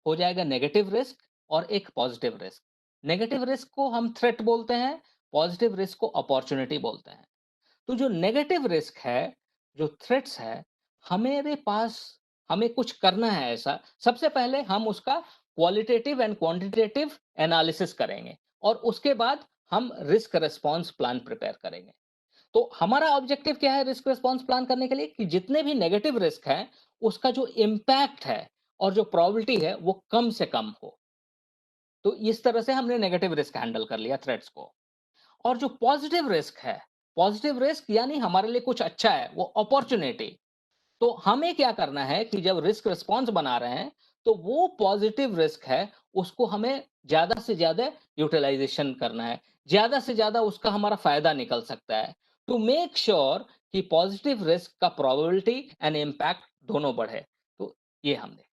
हो जाएगा नेगेटिव रिस्क और एक पॉजिटिव रिस्क। नेगेटिव रिस्क को हम थ्रेट बोलते हैं, पॉजिटिव रिस्क को अपॉर्च्युनिटी बोलते हैं। तो जो नेगेटिव रिस्क है, जो थ्रेट्स है, हमेरे पास हमें कुछ करना है ऐसा, सबसे पहले हम उसका क्वालिटेटिव एंड क्वांटिटेटिव एनालिसिस करेंगे और उसके बाद हम रिस्क रिस्पॉन्स प्लान प्रिपेयर करेंगे। तो हमारा ऑब्जेक्टिव क्या है रिस्क रिस्पॉन्स प्लान करने के लिए कि जितने भी नेगेटिव रिस्क हैं उसका जो इम्पैक्ट है और जो प्रोबेबिलिटी है वो कम से कम हो। तो इस तरह से हमने नेगेटिव रिस्क हैंडल कर लिया थ्रेट्स को। और जो पॉजिटिव रिस्क है, पॉजिटिव रिस्क यानी हमारे लिए कुछ अच्छा है, वो अपॉर्चुनिटी। तो हमें क्या करना है कि जब रिस्क रिस्पॉन्स बना रहे हैं तो वो पॉजिटिव रिस्क है उसको हमें ज्यादा से ज्यादा यूटिलाइजेशन करना है, ज्यादा से ज्यादा उसका हमारा फायदा निकल सकता है, टू मेक श्योर कि पॉजिटिव रिस्क का प्रोबेबिलिटी एंड इम्पैक्ट दोनों बढ़े। तो ये हम देखेंगे।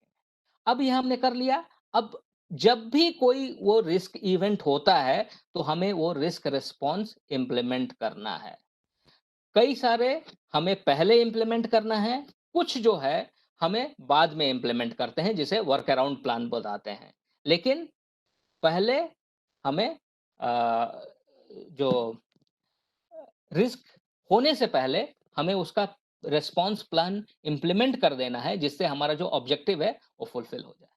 अब ये हमने कर लिया। अब जब भी कोई वो रिस्क इवेंट होता है तो हमें वो रिस्क रिस्पॉन्स इंप्लीमेंट करना है। कई सारे हमें पहले इंप्लीमेंट करना है, कुछ जो है हमें बाद में इंप्लीमेंट करते हैं जिसे वर्क अराउंड प्लान बताते हैं। लेकिन पहले हमें जो रिस्क होने से पहले हमें उसका रिस्पॉन्स प्लान इंप्लीमेंट कर देना है जिससे हमारा जो ऑब्जेक्टिव है वो फुलफिल हो जाए।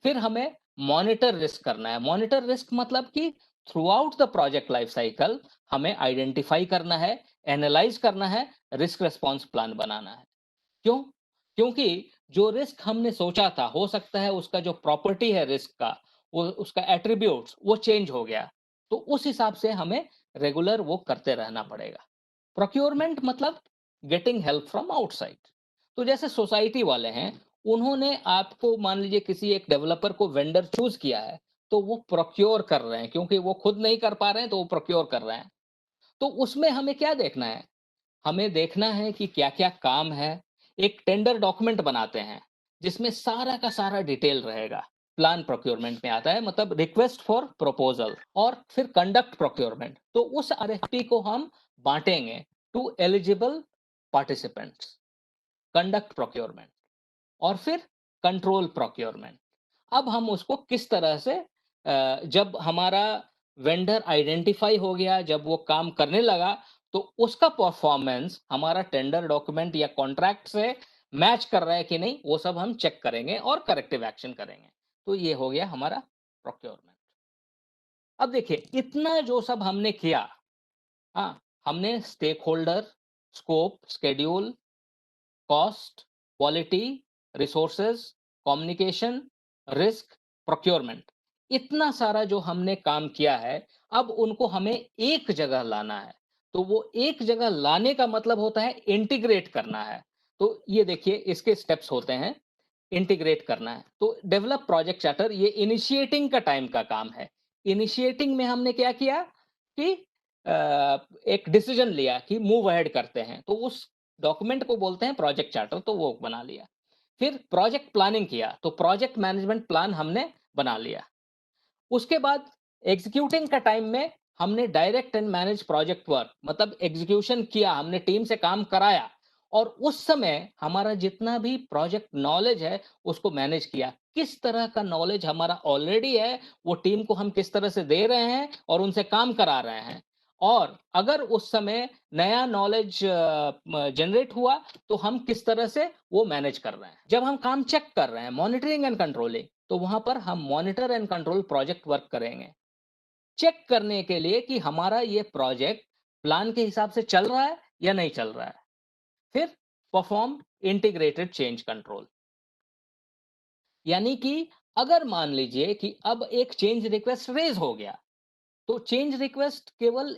फिर हमें मॉनिटर रिस्क करना है। मॉनिटर रिस्क मतलब कि through out the project life cycle हमें आइडेंटिफाई करना है, एनालाइज करना है, रिस्क रिस्पॉन्स प्लान बनाना है। क्यों? क्योंकि जो रिस्क हमने सोचा था हो सकता है उसका जो प्रॉपर्टी है रिस्क का, वो उसका एट्रीब्यूट्स वो चेंज हो गया। तो उस हिसाब से हमें रेगुलर वो करते रहना पड़ेगा। प्रोक्योरमेंट मतलब गेटिंग हेल्प फ्रॉम आउटसाइड। तो जैसे सोसाइटी वाले हैं, उन्होंने आपको मान लीजिए किसी एक डेवलपर को वेंडर चूज किया है, तो वो प्रोक्योर कर रहे हैं क्योंकि वो खुद नहीं कर पा रहे हैं तो वो प्रोक्योर कर रहे हैं। तो उसमें हमें क्या देखना है? हमें देखना है कि क्या-क्या काम है। एक टेंडर डॉक्यूमेंट बनाते हैं, जिसमें सारा का सारा डिटेल रहेगा। प्लान प्रोक्योरमेंट में आता है, मतलब रिक्वेस्ट फॉर प्रपोजल, और फिर कंडक्ट प्रोक्योरमेंट। तो उस आरएफपी को हम बांटेंगे to eligible participants, conduct procurement, और फिर कंट्रोल प्रोक्योरमेंट। अब हम उसको किस तरह से जब हमारा वेंडर आइडेंटिफाई हो गया, जब वो काम करने लगा, तो उसका परफॉर्मेंस हमारा टेंडर डॉक्यूमेंट या कॉन्ट्रैक्ट से मैच कर रहा है कि नहीं, वो सब हम चेक करेंगे और करेक्टिव एक्शन करेंगे। तो ये हो गया हमारा प्रोक्योरमेंट। अब देखिए, इतना जो सब हमने किया, हाँ, हमने stakeholder, scope, schedule, cost, quality, resources, communication, risk, procurement, इतना सारा जो हमने काम किया है, अब उनको हमें एक जगह लाना है। तो वो एक जगह लाने का मतलब होता है इंटीग्रेट करना है। तो ये देखिए, इसके स्टेप्स होते हैं। इंटीग्रेट करना है तो डेवलप प्रोजेक्ट चार्टर, ये इनिशिएटिंग का टाइम का काम है। इनिशिएटिंग में हमने क्या किया कि एक डिसीजन लिया कि मूव अहेड करते हैं, तो उस डॉक्यूमेंट को बोलते हैं प्रोजेक्ट चार्टर, तो वो बना लिया। फिर प्रोजेक्ट प्लानिंग किया, तो प्रोजेक्ट मैनेजमेंट प्लान हमने बना लिया। उसके बाद एग्जीक्यूटिंग का टाइम में हमने direct and manage project work, मतलब एग्जीक्यूशन किया, हमने टीम से काम कराया, और उस समय हमारा जितना भी प्रोजेक्ट नॉलेज है उसको मैनेज किया। किस तरह का नॉलेज हमारा ऑलरेडी है, वो टीम को हम किस तरह से दे रहे हैं और उनसे काम करा रहे हैं, और अगर उस समय नया नॉलेज जनरेट हुआ तो हम किस तरह से वो मैनेज कर रहे हैं। जब हम काम चेक कर रहे हैं, मॉनिटरिंग एंड कंट्रोलिंग, तो वहां पर हम monitor and control project work करेंगे, चेक करने के लिए कि हमारा ये प्रोजेक्ट प्लान के हिसाब से चल रहा है या नहीं चल रहा है। फिर परफॉर्म इंटीग्रेटेड चेंज कंट्रोल, यानी कि अगर मान लीजिए कि अब एक चेंज रिक्वेस्ट रेज हो गया, तो चेंज रिक्वेस्ट केवल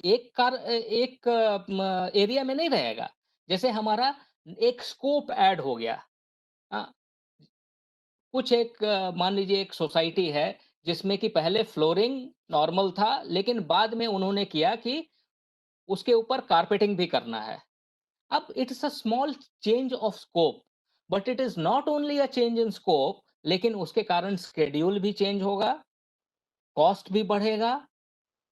एक एरिया में नहीं रहेगा। जैसे हमारा एक स्कोप ऐड हो गया, हाँ, कुछ एक मान लीजिए एक सोसाइटी है जिसमें कि पहले फ्लोरिंग नॉर्मल था, लेकिन बाद में उन्होंने किया कि उसके ऊपर कारपेटिंग भी करना है। अब it's a small change of scope, but it is not only a change in scope, लेकिन उसके कारण शेड्यूल भी चेंज होगा, कॉस्ट भी बढ़ेगा,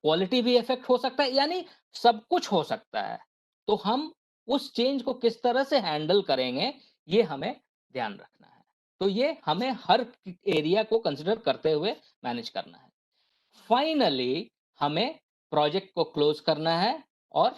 क्वालिटी भी इफेक्ट हो सकता है, यानी सब कुछ हो सकता है। तो हम उस चेंज को किस तरह से हैंडल करेंगे, ये हमें ध्यान रखना है। तो ये हमें हर एरिया को कंसिडर करते हुए मैनेज करना है। फाइनली हमें प्रोजेक्ट को क्लोज करना है, और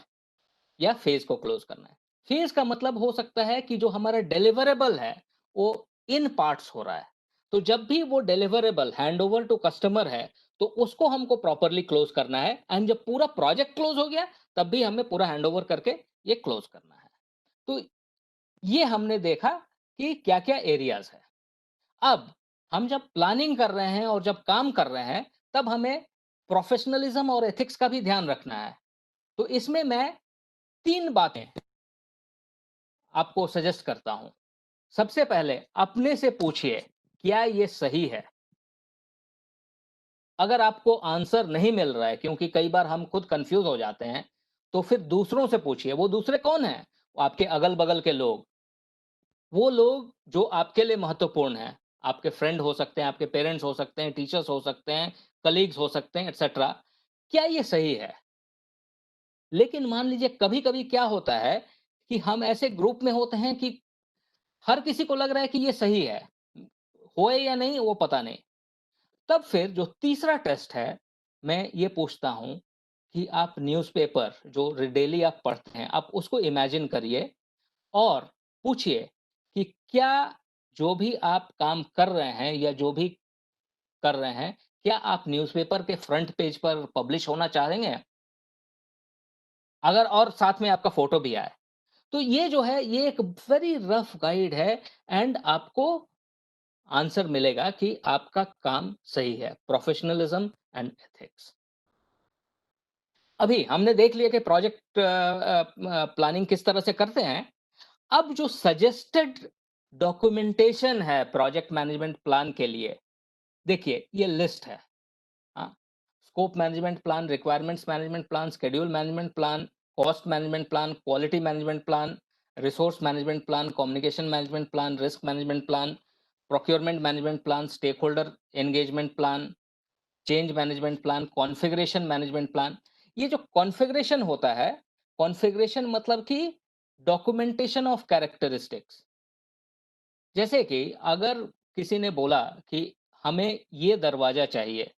या फेज को क्लोज करना है। फेज का मतलब हो सकता है कि जो हमारा डिलीवरेबल है वो इन पार्ट्स हो रहा है। तो जब भी वो डिलीवरेबल हैंडओवर टू कस्टमर है, तो उसको हमको प्रॉपरली क्लोज करना है, एंड जब पूरा प्रोजेक्ट क्लोज हो गया तब भी हमें पूरा हैंडओवर करके ये क्लोज करना है। तो ये हमने देखा कि क्या क्या एरियाज है। अब हम जब प्लानिंग कर रहे हैं और जब काम कर रहे हैं, तब हमें प्रोफेशनलिज्म और एथिक्स का भी ध्यान रखना है। तो इसमें मैं 3 बातें आपको सजेस्ट करता हूं। सबसे पहले अपने से पूछिए, क्या ये सही है? अगर आपको आंसर नहीं मिल रहा है, क्योंकि कई बार हम खुद कंफ्यूज हो जाते हैं, तो फिर दूसरों से पूछिए। वो दूसरे कौन हैं? वो आपके अगल-बगल के लोग। वो लोग जो आपके लिए महत्वपूर्ण हैं। आपके फ्रेंड हो सकते हैं, आपके पेरेंट्स हो सकते हैं, टीचर्स हो सकते हैं, कलीग्स हो सकते हैं, एटसेट्रा। क्या ये सही है? लेकिन मान लीजिए कभी-कभी क्या होता है कि हम ऐसे ग्रुप में होते हैं कि हर किसी को लग रहा है कि ये सही है, होए या नहीं वो पता नहीं। तब फिर जो तीसरा टेस्ट है, मैं ये पूछता हूं कि आप न्यूज़पेपर जो डेली आप पढ़ते हैं, आप उसको इमेजिन करिए और पूछिए कि क्या जो भी आप काम कर रहे हैं या जो भी कर रहे हैं, क्या आप न्यूज़पेपर के फ्रंट पेज पर पब्लिश होना चाहेंगे? अगर और साथ में आपका फोटो भी आए। तो ये जो है, ये एक वेरी रफ गाइड है, एंड आपको आंसर मिलेगा कि आपका काम सही है। Professionalism and ethics. अभी हमने देख लिया कि प्रोजेक्ट प्लानिंग किस तरह से करते हैं। अब जो सजेस्टेड डॉक्यूमेंटेशन है प्रोजेक्ट मैनेजमेंट प्लान के लिए, देखिए ये लिस्ट है। हाँ, scope management plan, requirements management plan, schedule management plan, cost management plan, quality management plan, resource management plan, communication management plan, risk management plan, procurement management plan, stakeholder engagement plan, change management plan, configuration management plan. ये जो configuration होता है, configuration मतलब कि documentation of characteristics. जैसे कि अगर किसी ने बोला कि हमें ये दरवाजा चाहिए,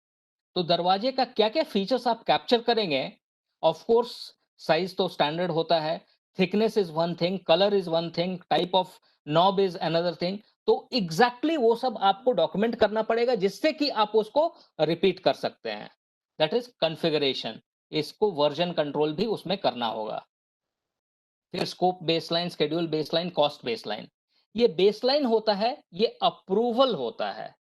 तो दरवाजे का क्या-क्या फीचर्स आप कैप्चर करेंगे? ऑफ कोर्स साइज़ तो स्टैंडर्ड होता है, thickness is one thing, colour is one thing, type of knob is another thing. तो एग्ज़ैक्टली वो सब आपको डॉक्यूमेंट करना पड़ेगा जिससे कि आप उसको रिपीट कर सकते हैं। That is configuration. इसको वर्ज़न कंट्रोल भी उसमें करना होगा। फिर scope baseline, schedule baseline, cost baseline. ये बेसलाइन होता है, ये अप्रूवल होता है।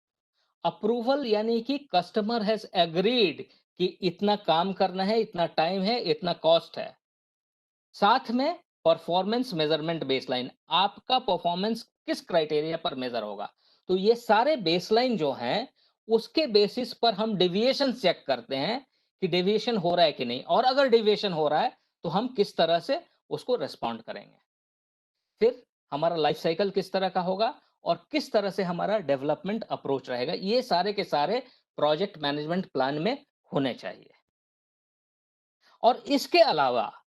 अप्रूवल यानी कि कस्टमर हैज़ एग्रीड कि इतना काम करना है, इतना टाइम है, इतना कॉस्ट है। साथ में परफॉर्मेंस मेजरमेंट बेसलाइन, आपका परफॉर्मेंस किस क्राइटेरिया पर मेजर होगा। तो ये सारे बेसलाइन जो हैं, उसके बेसिस पर हम डेविएशन चेक करते हैं कि डेविएशन हो रहा है कि नहीं, और अगर डेविएशन हो रहा है, तो हम किस तरह से उसको रिस्पॉन्ड करेंगे। फिर हमारा लाइफ साइकिल किस तरह का होगा और किस तरह से हमारा डेवलपमेंट अप्रोच रहेगा, ये सारे के सारे प्रोजेक्ट मैनेजमेंट प्लान में होने चाहिए। और इसके अलावा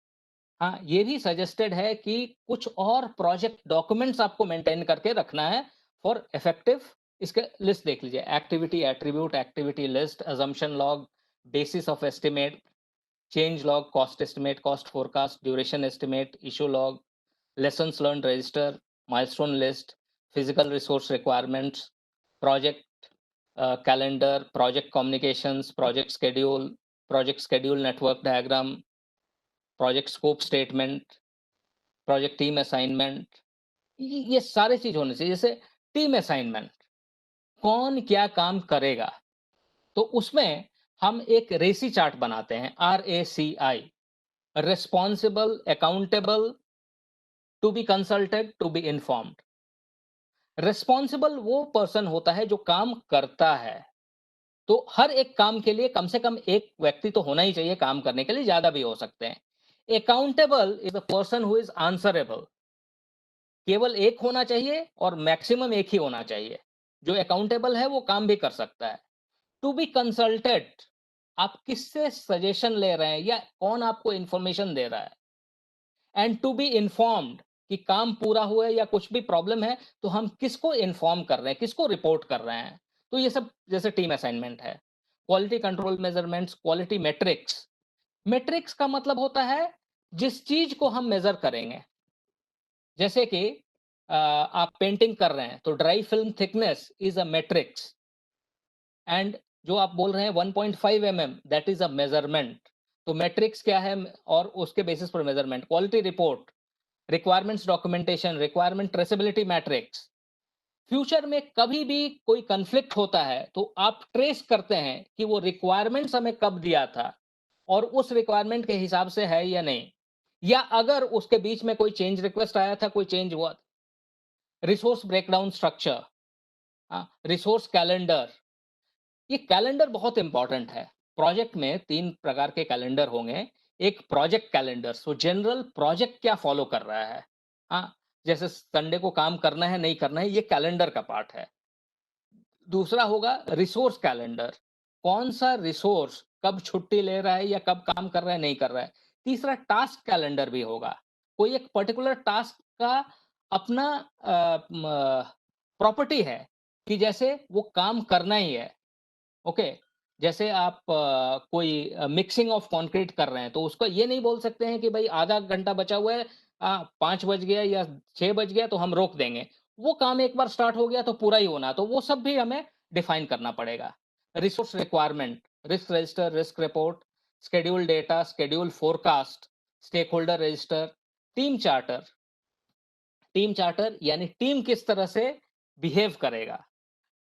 हाँ, ये भी सजेस्टेड है कि कुछ और प्रोजेक्ट डॉक्यूमेंट्स आपको मेंटेन करके रखना है फॉर इफेक्टिव। इसके लिस्ट देख लीजिए, activity attribute, activity list, assumption log, basis of estimate, change log, cost estimate, cost forecast, duration estimate, issue log, lessons learned register, milestone list, physical resource requirements, project calendar, project communications, project schedule network diagram, project scope statement, project team assignment। ये सारे चीज होने चाहिए। जैसे team assignment, कौन क्या काम करेगा, तो उसमें हम एक रेसी चार्ट बनाते हैं, RACI, responsible, accountable, to be consulted, to be informed. Responsible वो पर्सन होता है जो काम करता है, तो हर एक काम के लिए कम से कम एक व्यक्ति तो होना ही चाहिए काम करने के लिए, ज्यादा भी हो सकते हैं। Accountable is the person who is answerable, केवल एक होना चाहिए और मैक्सिमम एक ही होना चाहिए। जो अकाउंटेबल है वो काम भी कर सकता है। टू बी कंसल्टेड, आप किससे सजेशन ले रहे हैं या कौन आपको इंफॉर्मेशन दे रहा है। एंड टू बी इन्फॉर्म्ड, कि काम पूरा हुआ है या कुछ भी प्रॉब्लम है, तो हम किसको इन्फॉर्म कर रहे हैं, किसको रिपोर्ट कर रहे हैं। तो ये सब जैसे टीम असाइनमेंट है। Quality control measurements, quality matrix. Matrix का मतलब होता है जिस चीज को हम मेजर करेंगे। जैसे कि आप पेंटिंग कर रहे हैं तो dry film thickness is a matrix, and जो आप बोल रहे हैं 1.5 mm, that is a measurement. तो मैट्रिक्स क्या है और उसके बेसिस पर measurement. Quality report, requirements documentation, requirement traceability matrix. Future में कभी भी कोई कंफ्लिक्ट होता है तो आप ट्रेस करते हैं कि वो रिक्वायरमेंट्स हमें कब दिया था और उस रिक्वायरमेंट के हिसाब से है या नहीं, या अगर उसके बीच में कोई चेंज रिक्वेस्ट आया था, कोई चेंज हुआ। Resource breakdown structure, resource calendar. ये कैलेंडर बहुत इंपॉर्टेंट है। प्रोजेक्ट में 3 प्रकार के कैलेंडर होंगे। एक प्रोजेक्ट कैलेंडर, सो जनरल प्रोजेक्ट क्या फॉलो कर रहा है। हाँ, जैसे संडे को काम करना है, नहीं करना है, ये कैलेंडर का पार्ट है। दूसरा होगा रिसोर्स कैलेंडर, कौन सा रिसोर्स कब छुट्टी ले रहा है या कब काम कर रहा है, नहीं कर रहा है। तीसरा टास्क कैलेंडर भी होगा, कोई एक पर्टिकुलर टास्क का अपना प्रॉपर्टी है कि जैसे वो काम करना ही है। ओके, जैसे आप कोई मिक्सिंग ऑफ कंक्रीट कर रहे हैं तो उसको ये नहीं बोल सकते हैं कि भाई आधा घंटा बचा हुआ है, 5 बज गया या 6 बज गया तो हम रोक देंगे। वो काम एक बार स्टार्ट हो गया तो पूरा ही होना, तो वो सब भी हमें डिफाइन करना पड़ेगा। Resource requirement, risk register, risk report, schedule data, schedule forecast, stakeholder register, team charter. Team charter यानी टीम किस तरह से बिहेव करेगा,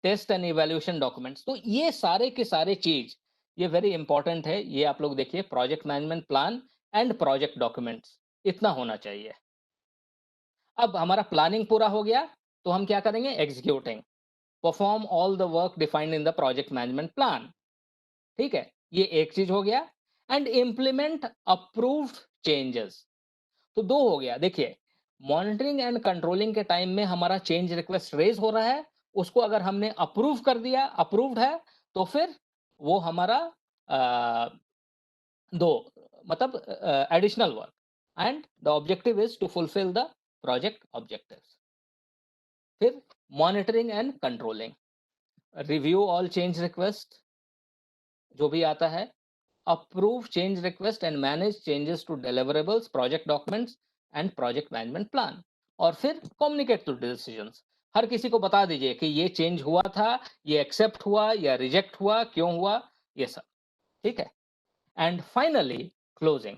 टेस्ट एंड इवैल्यूएशन डॉक्यूमेंट्स। तो ये सारे के सारे चीज ये वेरी इंपॉर्टेंट है। ये आप लोग देखिए, project management plan and project documents, इतना होना चाहिए। अब हमारा प्लानिंग पूरा हो गया, तो हम क्या करेंगे, executing. Perform all the work defined in the project management plan. ठीक है, ये एक चीज हो गया। And implement approved changes. तो दो हो गया। देखिए, मॉनिटरिंग एंड कंट्रोलिंग के टाइम में हमारा चेंज रिक्वेस्ट रेज हो रहा है उसको अगर हमने अप्रूव कर दिया, अप्रूव्ड है, तो फिर वो हमारा दो मतलब additional work, and the objective is to fulfil the project objectives. फिर monitoring and controlling, review all change request जो भी आता है, approve change request and manage changes to deliverables, project documents and project management plan। और फिर communicate to decisions, हर किसी को बता दीजिए कि ये चेंज हुआ था, ये एक्सेप्ट हुआ या रिजेक्ट हुआ, क्यों हुआ, ये सब। ठीक है। And finally closing,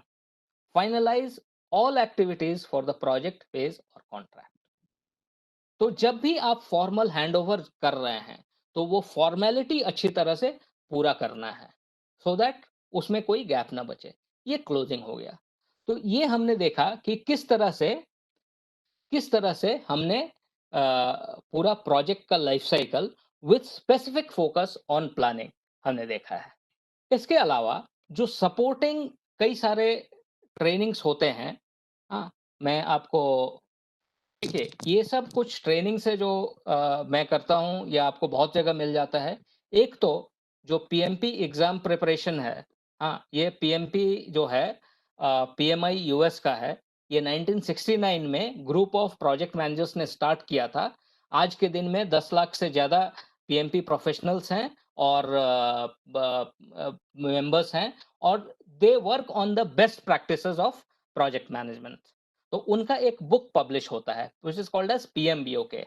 finalise all activities for the project phase और कॉन्ट्रैक्ट। तो जब भी आप फॉर्मल हैंडओवर कर रहे हैं तो वो फॉर्मेलिटी अच्छी तरह से पूरा करना है, सो दैट उसमें कोई गैप ना बचे। ये क्लोजिंग हो गया। तो ये हमने देखा कि किस तरह से हमने पूरा प्रोजेक्ट का life cycle with specific focus on planning हमने देखा है। इसके अलावा जो सपोर्टिंग कई सारे ट्रेनिंग्स होते हैं, हाँ, मैं आपको देखिए, ये सब कुछ ट्रेनिंग से जो मैं करता हूँ, या आपको बहुत जगह मिल जाता है। एक तो जो पीएमपी एग्जाम प्रिपरेशन है, हाँ, ये पीएमपी जो है पीएमआई यूएस का है। ये 1969 में ग्रुप ऑफ प्रोजेक्ट मैनेजर्स ने स्टार्ट किया था। आज के दिन में 10 लाख से ज्यादा पीएमपी प्रोफेशनल्स हैं और मेंबर्स हैं, और they work on the best practices of project management. तो उनका एक बुक पब्लिश होता है which is called as PMBOK.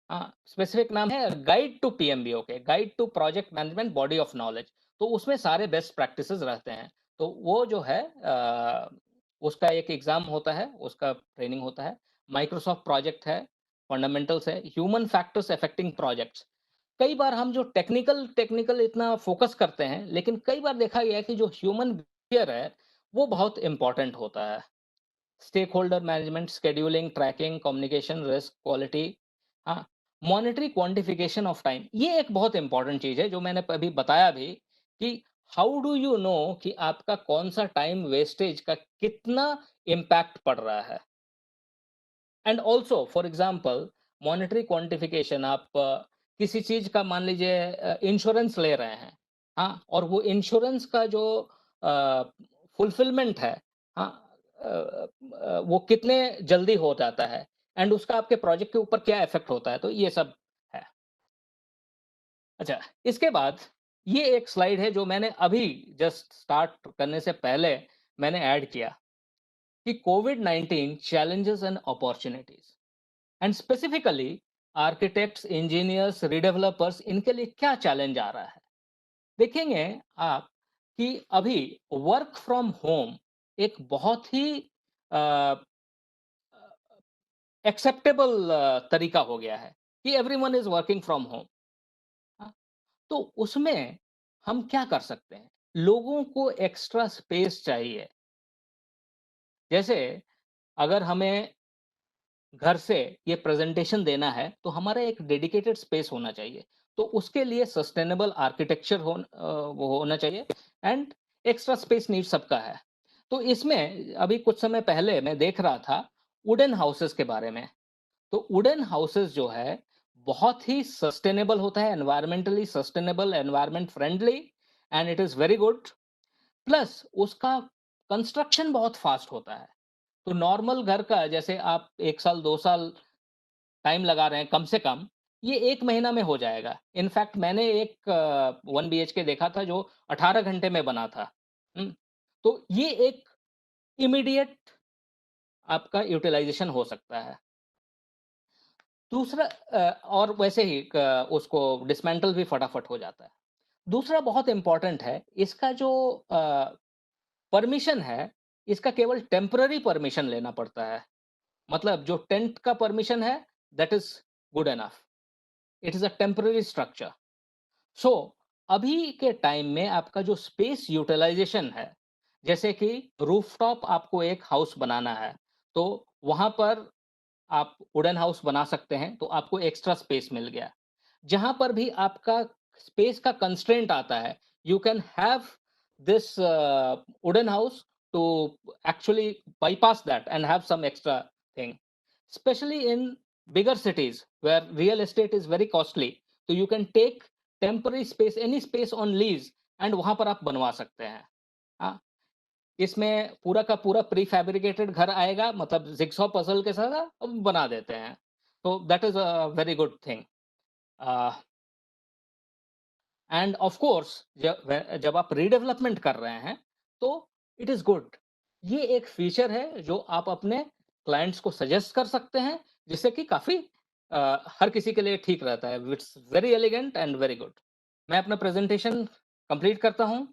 हाँ, स्पेसिफिक नाम है guide to PMBOK, guide to project management body of knowledge. तो उसमें सारे बेस्ट प्रैक्टिसेस रहते हैं। तो वो जो है उसका एक एग्जाम होता है, उसका ट्रेनिंग होता है। माइक्रोसॉफ्ट प्रोजेक्ट है, फंडामेंटल्स है, ह्यूमन फैक्टर्स अफेक्टिंग प्रोजेक्ट्स। कई बार हम जो टेक्निकल टेक्निकल इतना फोकस करते हैं, लेकिन कई बार देखा गया है कि जो ह्यूमन बिहेवियर है वो बहुत इंपॉर्टेंट होता है। Stakeholder management, scheduling, tracking, communication, risk, quality, हाँ, मॉनिटरी, क्वांटिफिकेशन ऑफ टाइम। ये एक बहुत इंपॉर्टेंट चीज है जो मैंने अभी बताया भी, कि हाउ डू यू नो कि आपका कौन सा टाइम वेस्टेज का कितना इम्पैक्ट पड़ रहा है। And also for example monetary quantification, आप किसी चीज का मान लीजिए इंश्योरेंस ले रहे हैं, हाँ, और वो इंश्योरेंस का जो फुलफिलमेंट है, हाँ, वो कितने जल्दी हो जाता है, एंड उसका आपके प्रोजेक्ट के ऊपर क्या इफेक्ट होता है। तो ये सब है। अच्छा, इसके बाद ये एक स्लाइड है जो मैंने अभी जस्ट स्टार्ट करने से पहले मैंने ऐड किया, कि कोविड-19 challenges and opportunities, and specifically architects, engineers, redevelopers, इनके लिए क्या चैलेंज आ रहा है। देखेंगे आप कि अभी वर्क फ्रॉम होम एक बहुत ही एक्सेप्टेबल तरीका हो गया है, कि everyone is working from home. तो उसमें हम क्या कर सकते हैं? लोगों को एक्स्ट्रा स्पेस चाहिए। जैसे अगर हमें घर से ये प्रेजेंटेशन देना है तो हमारा एक डेडिकेटेड स्पेस होना चाहिए। तो उसके लिए सस्टेनेबल आर्किटेक्चर वो होना चाहिए, एंड एक्स्ट्रा स्पेस नीड सबका है। तो इसमें अभी कुछ समय पहले मैं देख रहा था वुडन हाउसेस के बारे में। तो वुडन हाउसेस जो है बहुत ही सस्टेनेबल होता है, environmentally sustainable, environment friendly, and it is very good. Plus उसका कंस्ट्रक्शन बहुत फास्ट होता है। तो नॉर्मल घर का जैसे आप 1 साल 2 साल टाइम लगा रहे हैं कम से कम, ये 1 महीना में हो जाएगा। इनफैक्ट मैंने एक 1 बीएचके देखा था जो 18 घंटे में बना था। हुँ, तो ये एक इमीडिएट आपका यूटिलाइज़ेशन हो सकता है। दूसरा और वैसे ही उसको डिसमेंटल भी फटाफट हो जाता है। दूसरा बहुत इम्पोर्टेंट है, इसका जो परमिशन है, इसका केवल टेम्पररी परमिशन लेना पड़ता है। मतलब जो टेंट का परमिशन है, that is good enough. It is a temporary structure. So अभी के टाइम में आपका जो स्पेस यूटिलाइजेशन है, जैसे कि रूफटॉप आपको एक हाउस बनाना है, तो वहाँ पर आप वुडन हाउस बना सकते हैं, तो आपको एक्स्ट्रा स्पेस मिल गया। जहाँ पर भी आपका स्पेस का कंस्ट्रेंट आता है, you can have this wooden house to actually bypass that and have some extra thing, especially in bigger cities where real estate is very costly, so you can take temporary space, any space on lease, and वहां पर आप बनवा सकते हैं। हाँ, इसमें पूरा का पूरा प्री फैब्रिकेटेड घर आएगा, मतलब जिक्सॉ पजल के साथ हम बना देते हैं। तो that is a very good thing. End of course जब आप रीडेवलपमेंट कर रहे हैं तो इट इज गुड। ये एक फीचर है जो आप अपने क्लाइंट्स को सजेस्ट कर सकते हैं, जिससे कि काफी हर किसी के लिए ठीक रहता है। It's very elegant and very good. मैं अपना प्रेजेंटेशन कंप्लीट करता हूँ।